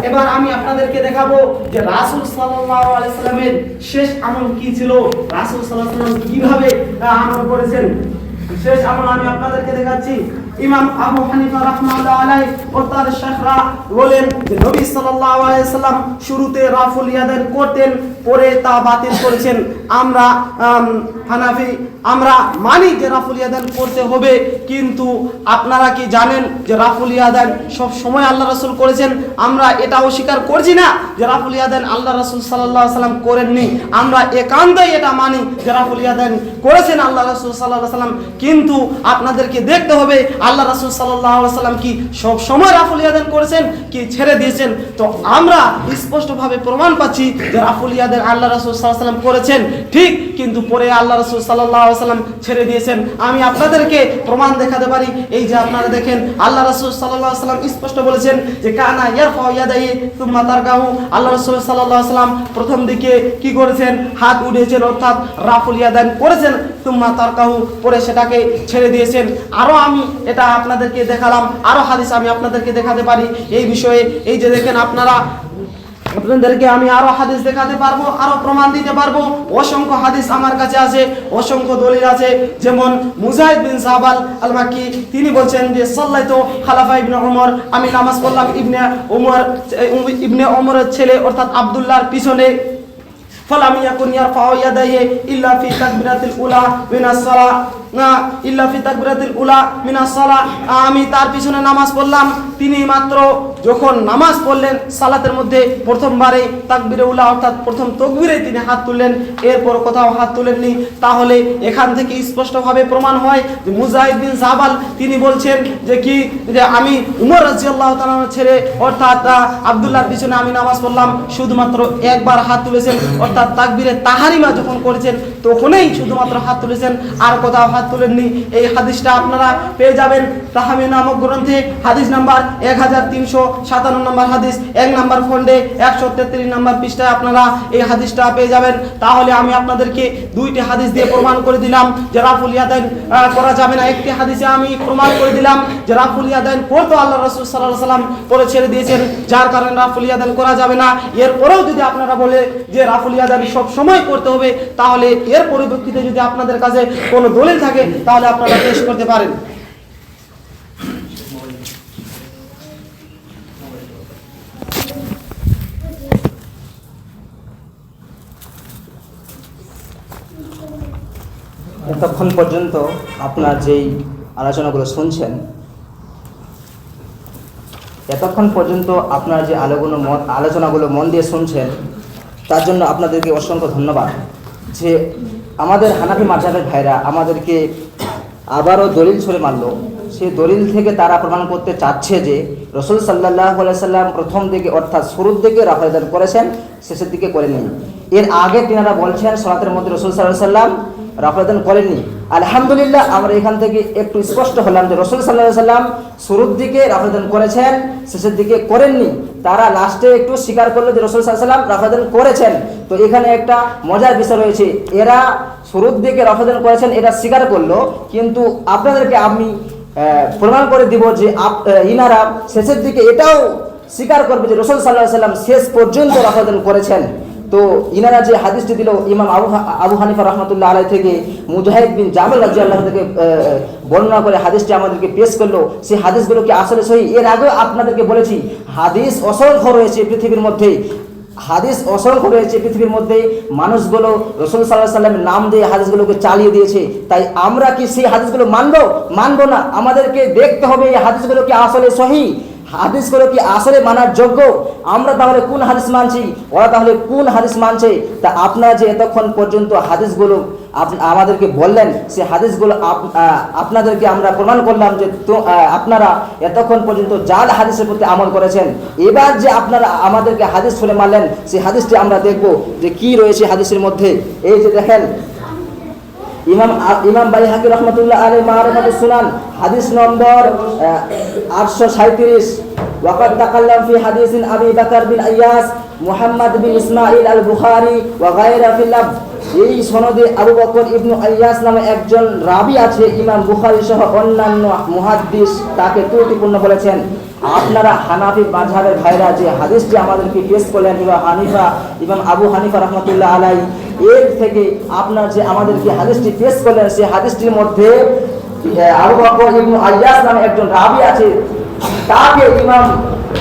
এবার আমি আপনাদেরকে দেখাবো যে রাসূল সাল্লাল্লাহু আলাইহি সাল্লামের শেষ আমল কি ছিল, রাসূল সাল্লাল্লাহু আলাইহি সাল্লাম কিভাবে আমল করেছেন। শেষ আমল আমি আপনাদেরকে দেখাচ্ছি। ইমাম আবু হানিফা রাহমাতুল্লাহ আলাইহি ও তার শায়খরা বলেন যে নবী সাল্লাল্লাহু আলাইহি সাল্লাম শুরুতে রাফুল ইয়াদাইন করতেন, পরে তা বাতিল করেছেন। আমরা হানাফি আমরা মানি যে রাফুল ইয়াদাইন করতে হবে, কিন্তু আপনারা কি জানেন যে রাফুল ইয়াদাইন সব সময় আল্লাহ রাসূল করেছেন? আমরা এটা অস্বীকার করছি না যে রাফুল ইয়াদাইন আল্লাহ রাসূল সাল্লাল্লাহু আলাইহি সাল্লাম করেননি। আমরা একান্তই এটা মানি যে রাফুল ইয়াদাইন করেছেন আল্লাহ রাসূল সাল্লাল্লাহু আলাইহি সাল্লাম, কিন্তু আপনাদেরকে দেখতে হবে আল্লাহ রাসূল সাল্লাল্লাহু আলাইহি সাল্লাম কি সব সময় রাফুল ইয়াদাইন করেছেন কি ছেড়ে দিয়েছেন? তো আমরা স্পষ্টভাবে প্রমাণ পাচ্ছি যে রাফুল ইয়াদাইন আল্লাহ রাসূল সাল্লাল্লাহু আলাইহি সাল্লাম করেছেন ঠিক, কিন্তু পরে আল্লাহ রাসূল সাল্লাল্লাহু আলাইহি সাল্লাম ছেড়ে দিয়েছেন। আমি আপনাদেরকে প্রমাণ দেখাতে পারি। এই যে আপনারা দেখেন আল্লাহ রাসূল সাল্লাল্লাহু আলাইহি সাল্লাম স্পষ্ট বলেছেন যে কানা ইয়ারফাউ ইয়াদাইহি সুম্মা তারকাহু। আল্লাহ রাসূল সাল্লাল্লাহু আলাইহি সাল্লাম প্রথম দিকে কি করেছেন? হাত উঠিয়েছেন, অর্থাৎ রাফুল ইয়াদাইন করেছেন, সুম্মা তারকাহু, পরে সেটাকে ছেড়ে দিয়েছেন। আরো আমি এটা আপনাদেরকে দেখালাম, আরো হাদিস আমি আপনাদেরকে দেখাতে পারি এই বিষয়ে। এই যে দেখেন আপনাদেরকে আমি আরো হাদিস দেখাতে পারবো, আরো প্রমাণ দিতে পারবো। অসংখ্য হাদিস আমার কাছে আছে, অসংখ্য দলিল আছে। যেমন মুজাহিদ বিন সাবাল আল মাক্কি তিনি বলছেন যে সাল্লাইতু খালাফা ইবনে ওমর, আমি নামাজ পড়লাম ইবনে ওমরের ছেলে অর্থাৎ আব্দুল্লাহর পিছনে। ফালাম ইয়াকুন ইয়ারফাউ ইয়াদাইহি ইল্লা ফি তাকবীরাতিল উলা মিনাস সালাহ, ইল্লা ফি তাকবীরাতিল উলা মিনাস সালাহ। আমি তার পিছনে নামাজ পড়লাম, তিনি মাত্র যখন নামাজ পড়লেন সালাতের মধ্যে প্রথমবারে তাকবীরে উলা অর্থাৎ প্রথম তাকবীরে তিনি হাত তুললেন, এরপর কোথাও হাত তুলেননি। তাহলে এখান থেকে স্পষ্টভাবে প্রমাণ হয় যে মুজাহিদ বিন জাবাল তিনি বলছেন যে আমি উমর রাদিয়াল্লাহু তাআলা ছেড়ে অর্থাৎ আব্দুল্লাহর পিছনে আমি নামাজ পড়লাম, শুধুমাত্র একবার হাত তুলেছেন, অর্থাৎ তাকবীরে তাহারিমা যখন করেছেন তখনই শুধুমাত্র হাত তুলেছেন, আর কোথাও হাত তুলেননি। এই হাদিসটা আপনারা পেয়ে যাবেন তাহমিদ নামক গ্রন্থে, হাদিস নাম্বার 1357 নম্বর হাদিস, 1 নম্বর খণ্ডে 133 নম্বর পৃষ্ঠায় আপনারা এই হাদিসটা পেয়ে যাবেন। তাহলে আমি আপনাদেরকে দুইটি হাদিস দিয়ে প্রমাণ করে দিলাম যে রাফুল ইয়াদাইন করা যাবে না। একটি হাদিসে আমি প্রমাণ করে দিলাম যে রাফুল ইয়াদাইন করতো আল্লাহ রাসূল সাল্লাল্লাহু আলাইহি সাল্লাম, পরে ছেড়ে দিয়েছেন, যার কারণে রাফুল ইয়াদাইন করা যাবে না। এরপরেও যদি আপনারা বলে যে রাফুল ইয়াদাইন সব সময় করতে হবে, তাহলে এর পরিপ্রেক্ষিতে যদি আপনাদের কাছে কোনো দলিল থাকে তাহলে আপনারা পেশ করতে পারেন। এতক্ষণ পর্যন্ত আপনার যেই আলোচনাগুলো শুনছেন, এতক্ষণ পর্যন্ত আপনার যে আলোচনাগুলো মন দিয়ে শুনছেন, তার জন্য আপনাদেরকে অসংখ্য ধন্যবাদ। যে আমাদের হানাফি মাযহাবের ভাইরা আমাদেরকে আবারও দলিল ছড়ে মারল, সেই দলিল থেকে তারা প্রমাণ করতে চাচ্ছে যে রাসূল সাল্লাল্লাহু আলাইহি সাল্লাম প্রথম দিকে অর্থাৎ শুরুর দিকে রাফুল ইয়াদাইন করেছেন, শেষের দিকে করেননি। এর আগে তিনারা বলছেন সালাতের মধ্যে রাসূল সাল্লাল্লাহু আলাইহি সাল্লাম রাফুল ইয়াদাইন করেননি। আলহামদুলিল্লাহ আমরা এখান থেকে একটু স্পষ্ট হলাম যে রাসূল সাল্লাল্লাহু আলাইহি সাল্লাম শুরুর দিকে রাফুল ইয়াদাইন করেছেন, শেষের দিকে করেননি। তারা লাস্টে একটু স্বীকার করলো যে রাসূল সাল্লাল্লাহু আলাইহি সাল্লাম রাফুল ইয়াদাইন করেছেন। তো এখানে একটা মজার বিষয় রয়েছে, এরা শুরুর দিকে রাফুল ইয়াদাইন করেছেন এটা স্বীকার করলো, কিন্তু আপনাদেরকে আমি প্রমাণ করে দিব যে ইনারা শেষের দিকে এটাও স্বীকার করবে যে রাসূল সাল্লাল্লাহু আলাইহি সাল্লাম শেষ পর্যন্ত রাফুল ইয়াদাইন করেছেন। তো ইনারা যে হাদিসটি দিল ইমাম আবু হানিফা রাহমাতুল্লাহ আলাইহি থেকে মুজাহিদ বিন জাবাল রাদিয়াল্লাহু থেকে বর্ণনা করে হাদিসটি আমাদেরকে পেশ করলো, সেই হাদিসগুলো কি আসলে সহি? এর আগেও আপনাদেরকে বলেছি হাদিস অসংখ্য রয়েছে পৃথিবীর মধ্যে, হাদিস অসংখ্য রয়েছে পৃথিবীর মধ্যে। মানুষগুলো রাসূল সাল্লাল্লাহু আলাইহি সাল্লামের নাম দিয়ে হাদিসগুলোকে চালিয়ে দিয়েছে। তাই আমরা কি সেই হাদিসগুলো মানবো না? আমাদেরকে দেখতে হবে এই হাদিসগুলো কি আসলে সহি, হাদিসগুলো কি আসলে মানার যোগ্য। আমরা তাহলে কোন হাদিস মানছি, ওরা তাহলে কোন হাদিস মানছে? তা আপনারা যে এতক্ষণ পর্যন্ত হাদিসগুলো আমাদেরকে বললেন, সেই হাদিসগুলো আপনাদেরকে আমরা প্রমাণ করলাম যে আপনারা এতক্ষণ পর্যন্ত জাল হাদিসের প্রতি আমল করেছেন। এবার যে আপনারা আমাদেরকে হাদিস শুনে মানলেন, সেই হাদিসটি আমরা দেখব যে কি রয়েছে হাদিসের মধ্যে। এই যে দেখেন ইমাম বাইহাকি রাহমাতুল্লাহ আলাইহি মারিফাতুস সুনান হাদিস নম্বর 837 ওয়াকাদ তাকাল্লাম ফি হাদিসিন আবি বকর বিন আইয়াস মুহাম্মদ বিন ইসমাইল আল বুখারী ওয়া গায়রা ফিল লাফজ। এই সনদে আবু বকর ইবনু আইয়াস নামে একজন রাবী আছে। ইমাম বুখারী সহ অন্যান্য মুহাদ্দিস তাকে ত্রুটিপূর্ণ বলেছেন। আপনারা হানাফি মাযহাবের ভাইরা যে হাদিসটি আমাদেরকে পেশ করলেন ইমাম আবু হানিফা রাহমাতুল্লাহ আলাইহি, এর থেকে আপনারা যে আমাদেরকে হাদিসটি পেশ করলেন, সেই হাদিসটির মধ্যে আবু বকর ইবনু আইয়াস নামে একজন রাবী আছে, তাকে ইমাম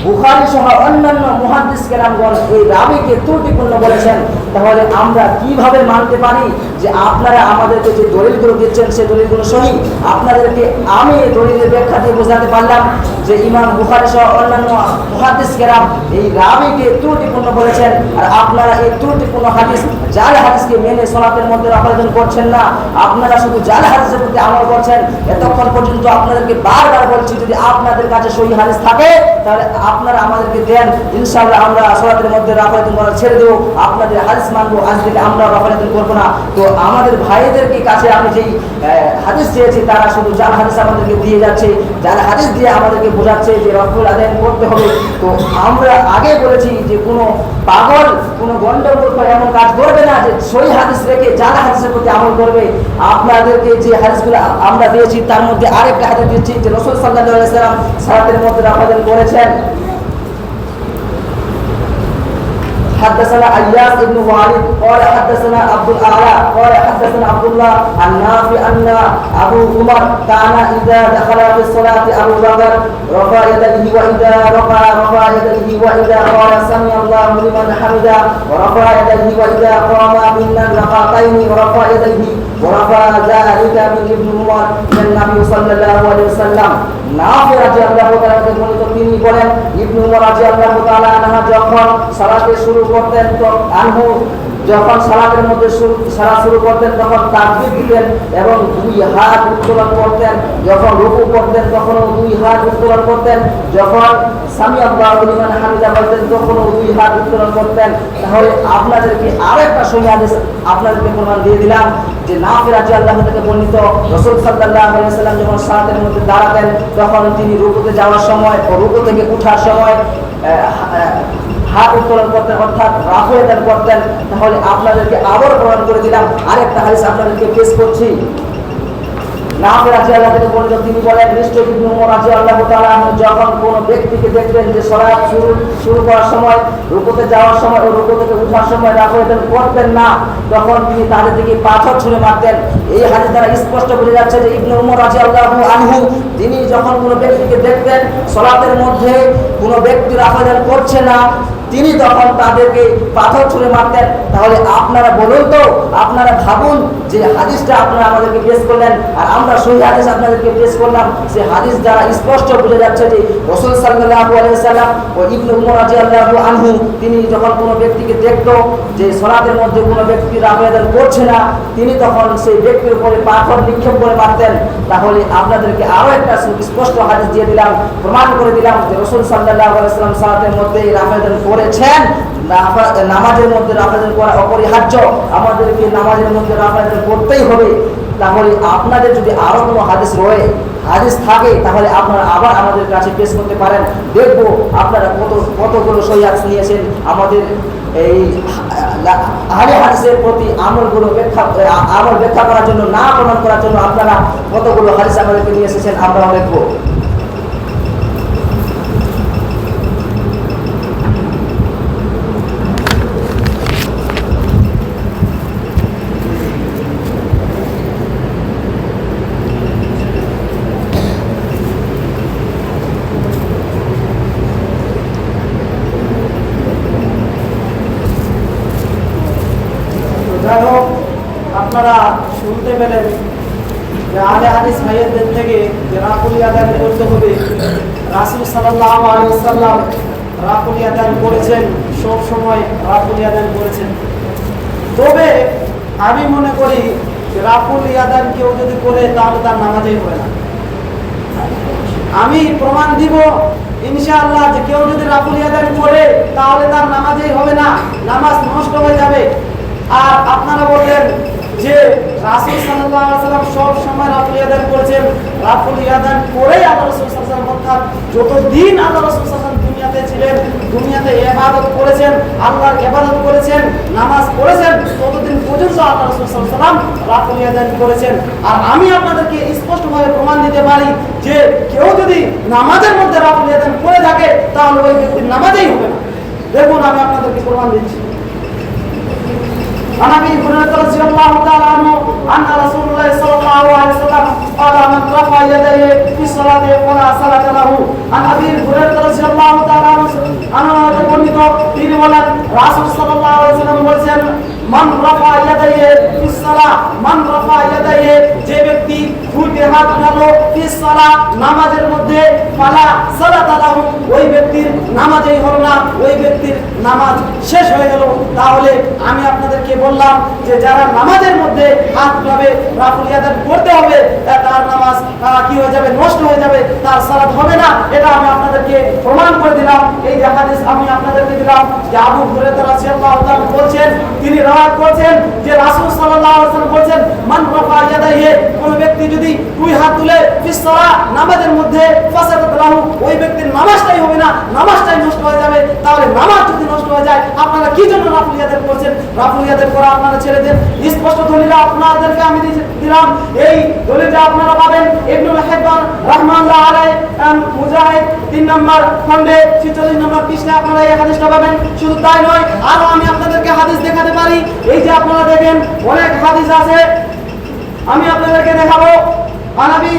বুখারী সহ অন্যান্য মুহাদ্দিস কেরামগণ এই রাবীকে ত্রুটিপূর্ণ বলেছেন। তাহলে আমরা কিভাবে মানতে পারি যে আপনারা আমাদেরকে যে দলিলগুলো দিচ্ছেন সেই দলিলগুলো সহি? আপনাদেরকে আমি এই দলিলের ব্যাখ্যা দিয়ে বোঝাতে পারলাম যে ইমাম বুখারী সহ অন্যান্য মুহাদ্দিস কেরাম এই রাবীকে ত্রুটিপূর্ণ বলেছেন, আর আপনারা এই ত্রুটিপূর্ণ হাদিস জাল হাদিসকে মেনে সলাতের মধ্যে রাখার করছেন না, আপনারা শুধু জাল হাদিসের প্রতি আমল করছেন। এতক্ষণ পর্যন্ত আপনাদেরকে বারবার বলছি, যদি আপনাদের কাছে সহি হাদিস থাকে তাহলে আপনারা আমাদেরকে দেন, ইনশাআল্লাহ আমরা সলাতের মধ্যে রাফায়াতুন করা ছেড়ে দেবো, আপনাদের হাদিস মানবো। আজ থেকে আমরা রাফায়াতুন করবো না। তো আমাদের ভাইদেরকে কাছে আমি যেই হাদিস দিয়েছি, তারা শুধু জাল হাদিস আমাদেরকে দিয়ে যাচ্ছে, জাল হাদিস দিয়ে আমাদেরকে বোঝাচ্ছে যে রফুল আদায় করতে হবে। তো আমরা আগে বলেছি যে কোনো পাগল, কোনো গন্ডমূর্খ এমন কাজ করবে না যে সহি হাদিস রেখে জাল হাদিসের প্রতি আমল করবে। আপনাদেরকে যে হাদিসগুলো আমরা দিয়েছি তার মধ্যে আরেকটা হাদিস দিয়েছি যে রাসূল সাল্লাল্লাহু আলাইহি ওয়াসাল্লাম সালাতের মধ্যে রাফায়াতুন করেছেন। حدثنا اياس بن والد قال حدثنا عبد الاعلى قال حدثنا عبد الله عن نافع ان ابو عمر كان اذا دخل في الصلاه ابو بكر رفع يديه واذا رفع يديه واذا قال سمع الله لمن حمده ورفع يديه واذا قام من الركعتين ورفع يديه ورفع ذلك من ابن عمر من النبي صلى الله عليه وسلم। নাফি রাদিয়াল্লাহু তাআলা থেকে বর্ণিত, তিনি বলেন ইবনে উমর রাদিয়াল্লাহু তাআলা আনহু যখন সালাতে শুরু করতেন যখন সালাতের মধ্যে সালাত শুরু করতেন তখন তাকবীর দিতেন এবং দুই হাত উত্তোলন করতেন, যখন রুকু করতেন তখনও দুই হাত উত্তোলন করতেন, যখন সামি আল্লাহু লিমান হামিদা বলতেন তখনও দুই হাত উত্তোলন করতেন। তাহলে আপনাদেরকে আরেকটা সহিহ হাদিস আপনাদেরকে প্রমাণ দিয়ে দিলাম যে নাফি রাদিয়াল্লাহু থেকে বর্ণিত রাসূল সাল্লাল্লাহু আলাইহি ওয়াসাল্লাম যখন সালাতের মধ্যে দাঁড়াতেন তখন তিনি রুকুতে যাওয়ার সময় ও রুকু থেকে ওঠার সময় হাত উত্তোলন করতেন, অর্থাৎ রাফায়াতুন করতেন। তাহলে আপনাদেরকে আবার প্রমাণ করে দিলাম। আরেকটা হাদিস আপনাদেরকে পেশ করছি। নাফি রাদিয়াল্লাহু থেকে বর্ণিত, তিনি বলেন নিশ্চয় ইবনে উমর রাদিয়াল্লাহু তাআলা যখন কোনো ব্যক্তিকে দেখতেন যে সালাত শুরু করার সময়, রুকুতে যাওয়ার সময় ও রুকু থেকে ওঠার সময় রাফায়াতুন করতেন না, তখন তিনি তাদের দিকে পাথর ছুঁড়ে মারতেন। এই হাদিস দ্বারা স্পষ্ট বোঝা যাচ্ছে যে ইবনে উমর রাদিয়াল্লাহু আনহু তিনি যখন কোনো ব্যক্তিকে দেখতেন সালাতের মধ্যে কোনো ব্যক্তি রাফায়াতুন করছে না, তিনি তখন তাদেরকে পাথর ছুঁড়ে মারতেন। তাহলে আপনারা বলুন তো, আপনারা ভাবুন যে হাদিসটা আপনারা আমাদেরকে পেশ করলেন আর আমরা সহিহ হাদিস আপনাদেরকে পেশ করলাম, সে হাদিস দ্বারা স্পষ্ট বোঝা যাচ্ছে যে রাসূল সাল্লাল্লাহু আলাইহি ওয়াসাল্লাম ও ইবনে উমর রাদিয়াল্লাহু আনহু তিনি যখন কোনো ব্যক্তিকে দেখতো যে সালাতের মধ্যে কোনো ব্যক্তি রাফায়াতুন করছে না, তিনি তখন সেই ব্যক্তির উপরে পাথর নিক্ষেপ করে মারতেন। তাহলে আপনাদেরকে আরো একটা স্পষ্ট হাদিস দিয়ে দিলাম, প্রমাণ করে দিলাম যে রাসূল সাল্লাল্লাহু আলাইহি ওয়াসাল্লাম সালাতের মধ্যে রাফায়াতুন করেছেন। নামাজের মধ্যে রাফায়াতুন করা অপরিহার্য, আমাদেরকে নামাজের মধ্যে রাফায়াতুন করতেই হবে। তাহলে আপনাদের যদি আরো কোনো হাদিস থাকে তাহলে আপনারা আবার আমাদের কাছে পেশ করতে পারেন, দেখব আপনারা কতগুলো সহিহ হাদিস নিয়েছেন। আমাদের এই আহলে হাদিসের প্রতি আমল ব্যাখ্যা করার জন্য, না প্রমাণ করার জন্য আপনারা কতগুলো হাদিস আমাদেরকে নিয়ে এসেছেন, আমরাও দেখবো। আপনারা শুনতে পেলেন যে আহলে হাদিস ভাইয়েদের থেকে যে রাফুল আদান করতে হবে, রাসূল সাল্লাল্লাহু আলাইহি ওয়াসাল্লাম রাফুল আদান করেছেন, সব সময় রাফুল আদান করেছেন। তবে আমি মনে করি যে রাফুল আদান কেউ যদি করে তাহলে তার নামাজই হবে না। আমি প্রমাণ দিব ইনশাআল্লাহ যে কেউ যদি রাফুল আদান করে তাহলে তার নামাজই হবে না, নামাজ নষ্ট হয়ে যাবে। আর আপনারা বললেন যে রাসূল সাল্লাল্লাহু আলাইহি ওয়াসাল্লাম সব সময় রাফুল আদান করেছেন, রাফুল আদান করেই আল্লাহ রাসূল সাল্লাল্লাহু আলাইহি ওয়াসাল্লাম, অর্থাৎ যতদিন আল্লাহ রাসূল সাল্লাল্লাহু আলাইহি ওয়াসাল্লাম দুনিয়াতে ছিলেন, দুনিয়াতে ইবাদত করেছেন, আল্লাহর ইবাদত করেছেন, নামাজ পড়েছেন, ততদিন পর্যন্ত আল্লাহ রাসূল সাল্লাল্লাহু আলাইহি ওয়াসাল্লাম রাফুল ইয়াদাইন করেছেন। আর আমি আপনাদেরকে স্পষ্টভাবে প্রমাণ দিতে পারি যে কেউ যদি নামাজের মধ্যে রাফুল ইয়াদাইন করে থাকে তাহলে ওই ব্যক্তির নামাজই হবে না। দেখুন আমি আপনাদেরকে প্রমাণ দিচ্ছি। عن ابي هريره رضي الله تعالى عنه ان رسول الله صلى الله عليه وسلم قال من رفع يديه في الصلاه فلا صلاه له। عن ابي هريره رضي الله تعالى عنه বর্ণিত তিনি বলেন রাসূল সাল্লাল্লাহু আলাইহি ওয়াসাল্লাম বলেছেন মান রাফা ইয়াদাইহি ফি সালাহ, মান রাফা ইয়াদাইহি, যে ব্যক্তি দুটি হাত উঠালো ফি সালাহ, নামাজের মধ্যে, ফালা সালাতা লাহু, ওই ব্যক্তির নামাজই হলো না, ওই ব্যক্তির নামাজ শেষ হয়ে গেল। তাহলে আমি আপনাদেরকে বললাম যে যারা নামাজের মধ্যে হাত উঠাবে রাফুল ইয়াদাইন করতে হবে, তার নামাজ কি হয়ে যাবে, নষ্ট হয়ে যাবে, তার সালাত হবে না। এটা আমি আপনাদেরকে প্রমাণ করে দিলাম। এই যে হাদিস আমি আপনাদেরকে দিলাম যে আবু হুরায়রা রাদিয়াল্লাহু তাআলা বলছেন, তিনি রওয়ায়াত করেছেন যে রাসূল সাল্লাল্লাহু আলাইহি ওয়াসাল্লাম বলেছেন মান রাফা ইয়াদাইহি, কোন ব্যক্তি যদি দুই হাত তুলে ফি সালাহ, নামাজের মধ্যে, ফাসাদাত লাহু, ওই ব্যক্তির নামাজটাই হবে না, নামাজটাই নষ্ট হয়ে যাবে। তাহলে নামাজ যদি নষ্ট হয়ে যায় আপনারা কি জন্য রাফুল ইয়াদাইন করছেন? রাফুল ইয়াদাইন করা আপনারা ছেড়ে দেন। স্পষ্ট দলিল আপনাদেরকে আমি দিলাম। এই দলিলটা আপনারা পাবেন ইবনুল হিব্বান রাহমাতুল্লাহ আলাইহি মুজাহিদ 3 নম্বর খণ্ডে 46 নম্বর পৃষ্ঠায় আপনারা এই হাদিসটা পাবেন। শুধু তাই নয়, আরো আমি আপনাদেরকে হাদিস দেখাতে পারি। এই যে আপনারা দেখেন অনেক হাদিস আছে, আমি আপনাদেরকে দেখাবো। عن ابي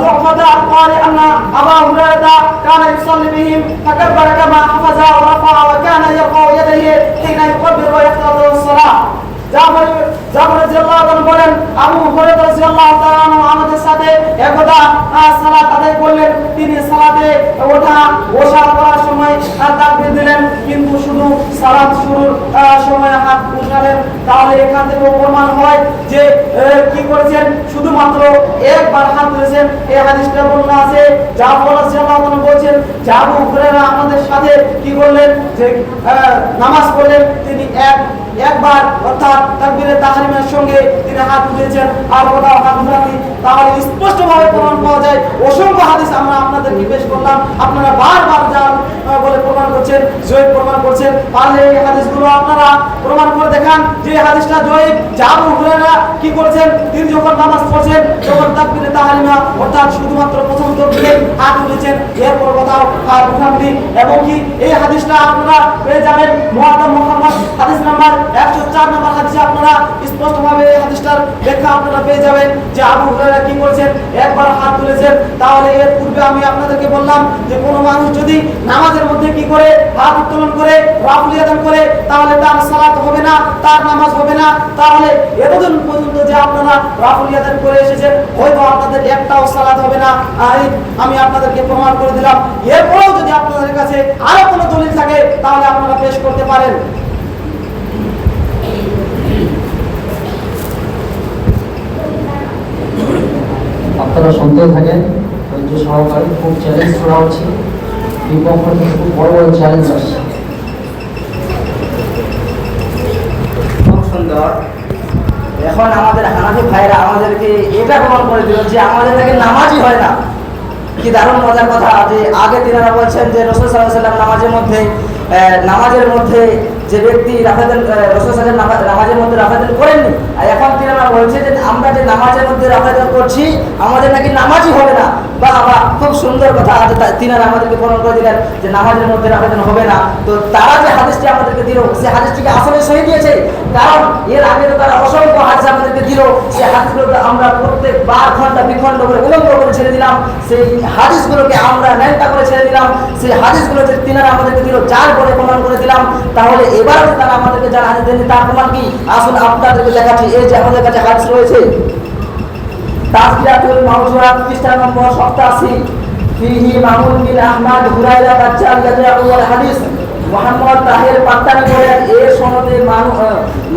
زعفة قال ان ابا هريرة كان يصلي بهم فكبر كما حفظ ورفع وكان يرفع يديه حين يكبر ويفترض الصلاة। জাবর রাদিয়াল্লাহু তাআলা বলেন আবু হুরায়রা রাদিয়াল্লাহু তাআলা আমাদের সাথে একদা সালাত আদায় করলেন। তিনি সালাতে বসা করার সময় তাকবীর দিলেন, কিন্তু শুধু সালাত শুরুর সময় হাত উঠালেন। তাহলে এখান থেকে প্রমাণ হয় যে কি করেছেন, শুধুমাত্র একবার হাত তুলেছেন। এই হাদিসটা বর্ণনা আছে, জাবর রাদিয়াল্লাহু তাআলা বলেন যে আবু হুরায়রা আমাদের সাথে কি করলেন, যে নামাজ পড়লেন, তিনি একবার অর্থাৎ তাকবীরে তাহরিমের সঙ্গে তিনি হাত উঠিয়েছেন, আর কোথাও হাত উঠাননি। তাহলে স্পষ্টভাবে প্রমাণ পাওয়া যায়। অসংখ্য হাদিস আমরা আপনাদেরকে পেশ করলাম, আপনারা বারবার যান বলে প্রমাণ করছেন, জয়ীব প্রমাণ করছেন। তাহলে এই হাদিসগুলো আপনারা প্রমাণ করে দেখান যে হাদিসটা জয়ীব। যে আবু হুরায়রা কি করেছেন, তিনি যখন নামাজ পড়ছেন তখন তাকবীরে তাহরিমা অর্থাৎ শুধুমাত্র প্রথম তাকবীরে হাত উঠিয়েছেন, এরপর কোথাও হাত উঠাননি। এবং কি এই হাদিসটা আপনারা পেয়ে যাবেন মুওয়াত্তা মুহাম্মদ হাদিস নাম্বার 104 নম্বর হাদিসে আপনারা স্পষ্টভাবে এই হাদিসটার ব্যাখ্যা আপনারা পেয়ে যাবেন যে আবু হুরায়রা কি করেছেন, একবার হাত তুলেছেন। তাহলে এর পূর্বে আমি আপনাদেরকে বললাম যে কোনো মানুষ যদি নামাজের মধ্যে কি করে, হাত উত্তোলন করে, রাফুল ইয়াদাইন করে, তাহলে তার সালাত হবে না, তার নামাজ হবে না। তাহলে এতদিন পর্যন্ত যে আপনারা রাফুল ইয়াদাইন করে এসেছেন, হয়তো আপনাদের একটাও সালাত হবে না। আমি আপনাদেরকে প্রমাণ করে দিলাম। এরপরেও যদি আপনাদের কাছে আরো কোনো দলিল থাকে তাহলে আপনারা পেশ করতে পারেন। আপনারা শুনতে থাকেন, ধৈর্য সহকারে। খুব চ্যালেঞ্জ করা হচ্ছে, বিপক্ষ থেকে খুব বড় বড় চ্যালেঞ্জ আসছে। খুব সুন্দর। এখন আমাদের হানাফি ভাইরা আমাদেরকে এটা প্রমাণ করে দিল যে আমাদের নাকি নামাজই হয় না। কি দারুণ মজার কথা যে আগে তিনারা বলছেন যে রাসূল সাল্লাল্লাহু আলাইহি ওয়াসাল্লাম নামাজের মধ্যে যে ব্যক্তি রাসূল সাল্লাল্লাহু নামাজের মধ্যে রাফাদান করেননি, আর এখন তিনারা বলছে যে আমরা যে নামাজের মধ্যে রাফাদান করছি আমাদের নাকি নামাজই হবে না। বাবা, খুব সুন্দর কথা। তিনারা আমাদেরকে প্রমাণ করে দিলেন যে নামাজের মধ্যে রাফাদান হবে না। তো তারা যে হাদিসটি আমাদেরকে দিল, সে হাদিসটিকে আসলে সহি দিয়েছে, কারণ এর আগে তো তারা অসংখ্য হাদিস আমাদেরকে দিল। সেই হাদিসগুলোকে আমরা প্রত্যেকবার ঘন্টা বিখণ্ড করে উলঙ্গ করে ছেড়ে দিলাম, সেই হাদিসগুলোকে আমরা ন্যাংটা করে ছেড়ে দিলাম। সেই হাদিসগুলো যে তিনারা আমাদেরকে দিল চার বলে প্রমাণ করে দিলাম। তাহলে এবার তারা আমাদেরকে যারা হাদিস দেননি তার প্রমাণ কি? আসলে আপনাদেরকে দেখাচ্ছি। এই যে আমাদের কাছে হাদিস রয়েছে, তাসবিয়াতুল মাওজুআত পৃষ্ঠা নম্বর 87, ফিহি মামুন বিন আহমদ হুরায়রা বাচ্চা ইয়াদুল হাদিস মুহাম্মদ তাহির পাত্তানি বলেন এর সনদে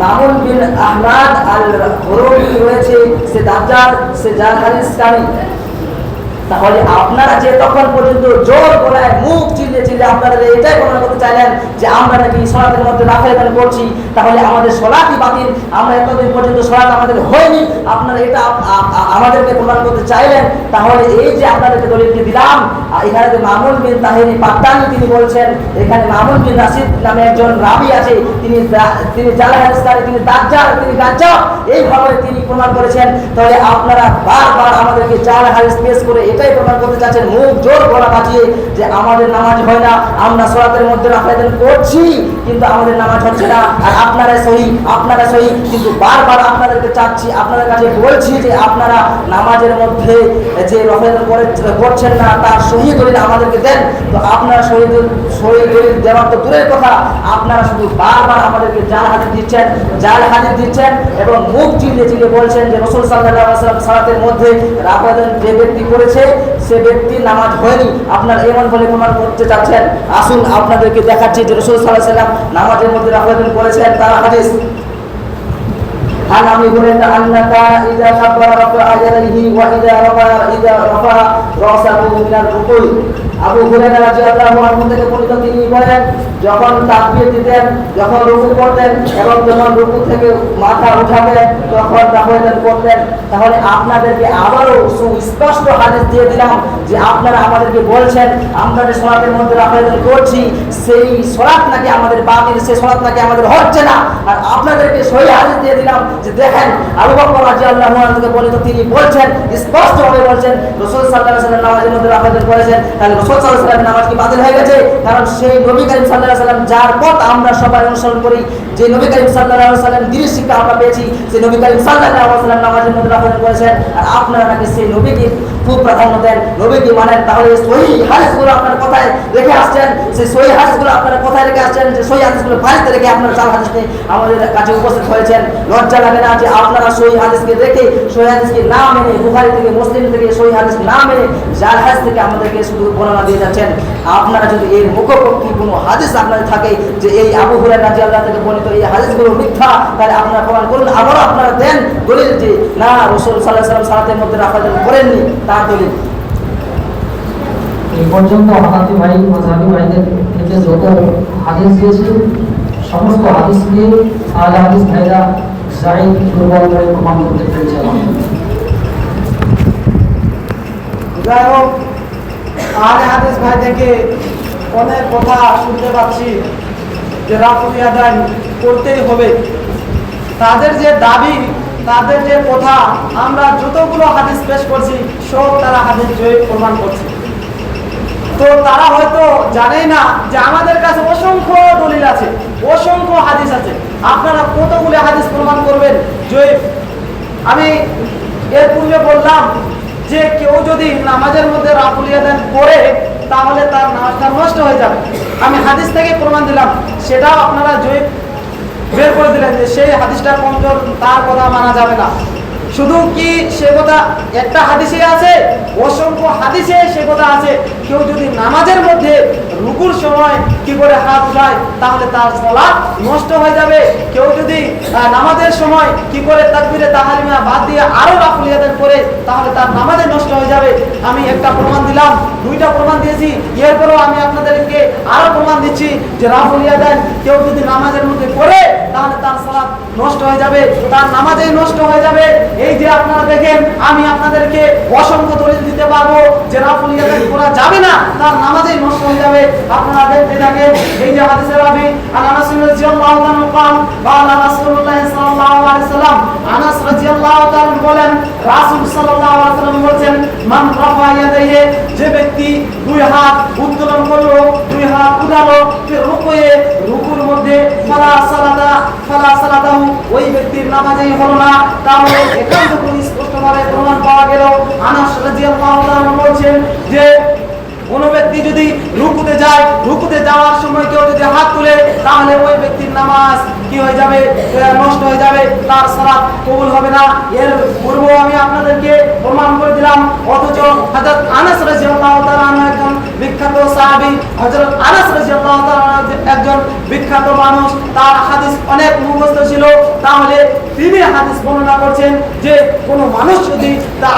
মামুন বিন আহমদ আল হুরুমি রয়েছে, সে দাজ্জাল, সে জাল হাদিস কারী। তাহলে আপনারা যে তখন পর্যন্ত জোর গলায় মুখ চিল্লে চিল্লে আপনারা এটাই প্রমাণ করতে চাইলেন যে আমরা নাকি সলাতের মধ্যে রাফেদান করছি, তাহলে আমাদের সলাতই বাতিল, আমরা এতদিন পর্যন্ত সলাত আমাদের হয়নি, আপনারা এটা আমাদেরকে প্রমাণ করতে চাইলেন। তাহলে এই যে আপনাদেরকে দলিলটি দিলাম, এখানে যে মামুন বিন তাহেরি পাট্টানি তিনি বলছেন, এখানে মামুন বিন রাশিদ নামে একজন রাবি আছে, তিনি জাল হাদিসকারী, তিনি দাজ্জাল, তিনি গাজ্জাব, এইভাবে তিনি প্রমাণ করেছেন। তাহলে আপনারা বারবার আমাদেরকে জাল হাদিস পেশ করে এটাই প্রমাণ করতে চাচ্ছেন মুখ জোর গলা বাজিয়ে যে আমাদের নামাজ হয় না, আমরা সলাতের মধ্যে রাফেদান করছি কিন্তু আমাদের নামাজ হচ্ছে না, আর আপনারা সহি, কিন্তু বারবার আপনাদেরকে চাচ্ছি, আপনাদের কাছে বলছি যে আপনারা নামাজের মধ্যে যে রাফেদান করছেন না তার সহি দলিল আমাদেরকে দেন। তো আপনারা সহি দলিল দেওয়ার তো দূরের কথা, আপনারা শুধু বারবার আমাদেরকে জাল হাদিস দিচ্ছেন এবং মুখ চিল্লে চিল্লে বলছেন যে রাসূল সাল্লাল্লাহু আলাইহি ওয়াসাল্লাম সালাতের মধ্যে রাফেদান যে ব্যক্তি করেছে সে ব্যক্তি নামাজ হয়নি, আপনারা এমন বলে প্রমাণ করতে চাচ্ছেন। আসুন আপনাদেরকে দেখাচ্ছি যে রাসূল সাল্লাল্লাহু আলাইহি ওয়াসাল্লাম নামাজের মধ্যে রাফেদান করেছেন তার হাদিস। عن ابي هريره انك اذا كبر رفع يديه واذا رفع راسه من الركوع। আবু হুরায়রা রাদিয়াল্লাহু আনহু থেকে বর্ণিত, তিনি বলেন যখন তাকবীর দিতেন, যখন রুকু করতেন এবং যখন রুকু থেকে মাথা উঠাতেন তখন রাফেদান করতেন। তাহলে আপনাদেরকে আবারও সুস্পষ্ট হাদিস দিয়ে দিলাম যে আপনারা আমাদেরকে বলছেন আমরা যে সালাতের মধ্যে রাফেদান করছি সেই সালাত নাকি আমাদের বাতিল, সেই সালাত নাকি আমাদের হচ্ছে না, আর আপনাদেরকে সহি হাদিস দিয়ে দিলাম যে দেখেন আবু বকর রাদিয়াল্লাহু আনহু থেকে বর্ণিত, তিনি বলছেন স্পষ্টভাবে বলছেন রাসূল সাল্লাল্লাহু আলাইহি ওয়াসাল্লাম নামাজের মধ্যে রাফেদান করেছেন। তাহলে রাসূল সাল্লাল্লাহু আলাইহি ওয়াসাল্লামের নামাজ কি বাতিল হয়ে গেছে? কারণ সেই নবী করিম সাল্লাল্লাহু আলাইহি ওয়াসাল্লাম যার পথ আমরা সবাই অনুসরণ করি, যে নবী করিম সাল্লাল্লাহু আলাইহি ওয়াসাল্লাম দিনের শিক্ষা আমরা পেয়েছি, সেই নবী করিম সাল্লাল্লাহু আলাইহি ওয়াসাল্লাম নামাজের মধ্যে রাফেদান করেছেন, আর আপনারা নাকি সেই নবীকে খুব প্রাধান্য দেন, নবীকে মানেন। তাহলে সহি হাদিসগুলো আপনার কথায় রেখে আসছেন, সেই সহি হাদিসগুলো আপনারা কথায় রেখে আসছেন, যে সহি হাদিসগুলো বাড়িতে রেখে আপনারা জাল হাদিস নিয়ে আমাদের কাছে উপস্থিত হয়েছেন। লজ্জা লাগে না যে আপনারা সহি হাদিসকে রেখে, সহি হাদিসকে না মেনে, বুখারী থেকে মুসলিম থেকে সহি হাদিস না মেনে জাল হাদিস থেকে আমাদেরকে শুধু বর্ণনা দিয়ে যাচ্ছেন। আপনারা যদি এর মুখোমুখি কোনো হাদিস আপনাদের থাকে যে এই আবু হুরায়রা রাদিয়াল্লাহু থেকে বর্ণিত এই হাদিসগুলো মিথ্যা, তাহলে আপনারা প্রমাণ করুন, আবারও আপনারা দেন দলিল যে না রাসূল সাল্লাল্লাহু আলাইহি ওয়াসাল্লাম সালাতের মধ্যে রাফেদান করেননি তার দলিল। এই পর্যন্ত হানাফি ভাই মাযহাবী ভাইদের থেকে যত হাদিস দিয়েছি সমস্ত হাদিস দিয়ে আহলে হাদিস ভাইরা সহিহ দুর্বল করে প্রমাণ করতে পেরেছে। যাই হোক, আহলে হাদিস ভাই থেকে অনেক কথা শুনতে পাচ্ছি যে রাফুল ইয়াদাইন করতেই হবে, তাদের যে দাবি, তাদের যে কথা, আমরা যতগুলো হাদিস পেশ করছি সব তারা হাদিস জয়ী প্রমাণ করছে। তো তারা হয়তো জানেই না যে আমাদের কাছে অসংখ্য দলিল আছে, অসংখ্য হাদিস আছে, আপনারা কতগুলো হাদিস প্রমাণ করবেন জয়ী। আমি এর পূর্বে বললাম যে কেউ যদি নামাজের মধ্যে রাফুল ইয়াদাইন করে তাহলে তার নামাজটা নষ্ট হয়ে যাবে। আমি হাদিস থেকে প্রমাণ দিলাম, সেটাও আপনারা জয়ী বের করে দিলেন যে সেই হাদিসটা কমজোর, তার কথা মানা যাবে না। শুধু কি সে কথা একটা হাদিসে আছে? অসংখ্য হাদিসে সে কথা আছে। কেউ যদি নামাজের মধ্যে রুকুর সময় কি করে হাত উঠায় তাহলে তার সালাত নষ্ট হয়ে যাবে। কেউ যদি নামাজের সময় কি করে তাকবীরে তাহরিমা বাদ দিয়ে আরো রাফুল ইয়াদাইন করে তাহলে তার নামাজে নষ্ট হয়ে যাবে। আমি একটা প্রমাণ দিলাম, দুইটা প্রমাণ দিয়েছি, এরপরেও আমি আপনাদেরকে আরো প্রমাণ দিচ্ছি যে রাফুল ইয়াদাইন কেউ যদি নামাজের মধ্যে করে তাহলে তার সালাত নষ্ট হয়ে যাবে, তার নামাজেই নষ্ট হয়ে যাবে। এই যে আপনারা দেখেন, আমি আপনাদেরকে অসংখ্য দলিল দিতে পারবো যে রাফুল ইয়াদাইন করা যাবে না, তার নামাজেই নষ্ট হয়ে যাবে। আপনারা দেখতে থাকেন, এই যে হাদিসের রাবি আনাস রাদিয়াল্লাহু তাআলা قال قال رسول الله صلى الله عليه وسلم, আনাস রাদিয়াল্লাহু তাআলা বলেন রাসূল সাল্লাল্লাহু আলাইহি ওয়াসাল্লাম বলেন, মান রাফা ইয়াদাইহি, যে ব্যক্তি দুই হাত উত্তোলন করলো, দুই হাত উঠালো, ফির রুকুয়ে, রুকুর মধ্যে ফালা সালাতাহু, ওই ব্যক্তির নামাজই হলো না। তাহলে এখান থেকে স্পষ্টভাবে প্রমাণ পাওয়া গেল, আনাস রাদিয়াল্লাহু তাআলা বলেন যে কোনো ব্যক্তি যদি রুকুতে যায়, রুকুতে যাওয়ার সময় কেউ যদি হাত তুলে তাহলে ওই ব্যক্তির নামাজ কি হয়ে যাবে? নষ্ট হয়ে যাবে, তার সালাত কবুল হবে না। এর পূর্বে আমি আপনাদেরকে প্রমাণ করে দিলাম, অথচ হযরত আনাস রাদিয়াল্লাহু তাআলা একজন বিখ্যাত সাহাবী হযরত আনাস রাদিয়াল্লাহু তাআলা একজন বিখ্যাত মানুষ, তার হাদিস অনেক মুখস্থ ছিল। তাহলে তিনি হাদিস বর্ণনা করছেন যে কোন মানুষ যদি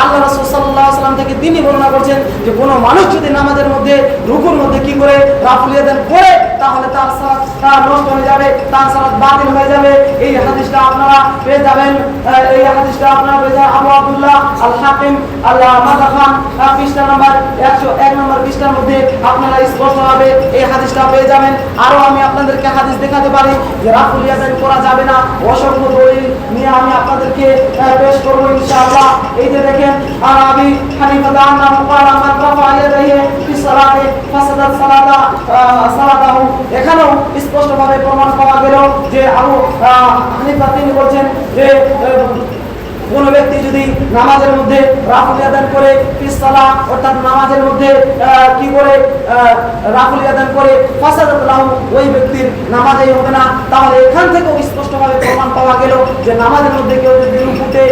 আল্লাহ রাসূল সাল্লাল্লাহু আলাইহি ওয়াসাল্লাম থেকে তিনি বর্ণনা করছেন যে কোন মানুষ যদি নামাজের মধ্যে রুকুর মধ্যে কি করে রাফুল ইয়াদান করে তাহলে তার সালাত নষ্ট হয়ে যাবে, তার সালাত বাতিল হয়ে যাবে। এই হাদিসটা আপনারা পেয়ে যাবেন, এই হাদিসটা আপনারা পেয়ে যাবেন আবু আব্দুল্লাহ আল হাকিম আল্লাহ মাদাখান পৃষ্ঠা নাম্বার 101 নম্বর পৃষ্ঠার মধ্যে আপনারা স্পষ্টভাবে এই হাদিসটা পেয়ে যাবেন। আরো আমি আপনাদেরকে হাদিস দেখাতে পারি যে রাফুল ইয়াদান করা যাবে না, অসংখ্য দলিল নিয়ে আমি আপনাদেরকে পেশ করব ইনশাআল্লাহ। এই যে দেখেন আর আবি হানিফা দানা মুকারা মান রাফা ইয়াদাইহি ফি সালাতি ফাসাদাত সালাতাহু, এখানেও স্পষ্টভাবে প্রমাণ পাওয়া গেল যে আবু হানিফা তিনি বলছেন যে কোন ব্যক্তি যদি নামাজের মধ্যে রাফুল ইয়াদান করে ফিসসালা অর্থাৎ নামাজের মধ্যে কি করে রাফুল ইয়াদান করে ফাসাদাত লাহু, ওই ব্যক্তির নামাজই হবে না। তাহলে এখান থেকেও স্পষ্টভাবে প্রমাণ পাওয়া গেল যে নামাজের মধ্যে কেউ যদি রুকুতে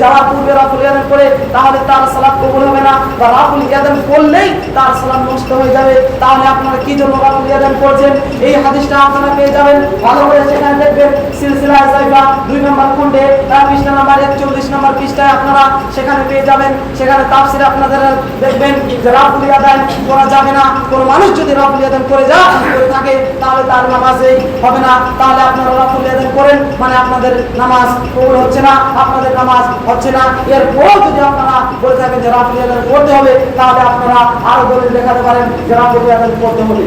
যাওয়ার পূর্বে রাফুল ইয়াদান করে তাহলে তার সালাত কবুল হবে না, বা রাফুল ইয়াদান করলেই তার সালাত নষ্ট হয়ে যাবে। তাহলে আপনারা কি জন্য রাফুল ইয়াদান করছেন এই হাদিসটা আপনারা পেয়ে যাবেন। ভালো করে সেখানে দেখবেন সিলসিলা সাইফা 2 নম্বর খণ্ডে পৃষ্ঠা নাম্বার 41 নম্বর পৃষ্ঠায় আপনারা সেখানে পেয়ে যাবেন। সেখানে তাফসীরে আপনাদের দেখবেন যে রাফুল ইয়াদান করা যাবে না। কোন মানুষ যদি রাফুল ইয়াদান করে থাকে তাহলে তার নামাজই হবে না। তাহলে আপনারা রাফুল ইয়াদান করেন মানে আপনাদের নামাজ কবুল হচ্ছে না, আপনাদের নামাজ হচ্ছে না। এরপর যদি আপনারা বলে থাকেন যে রাফুল ইয়াদান করতে হবে তাহলে আপনারা আরো দলিল দেখাতে পারেন যে রাফুল ইয়াদান করতে হবে।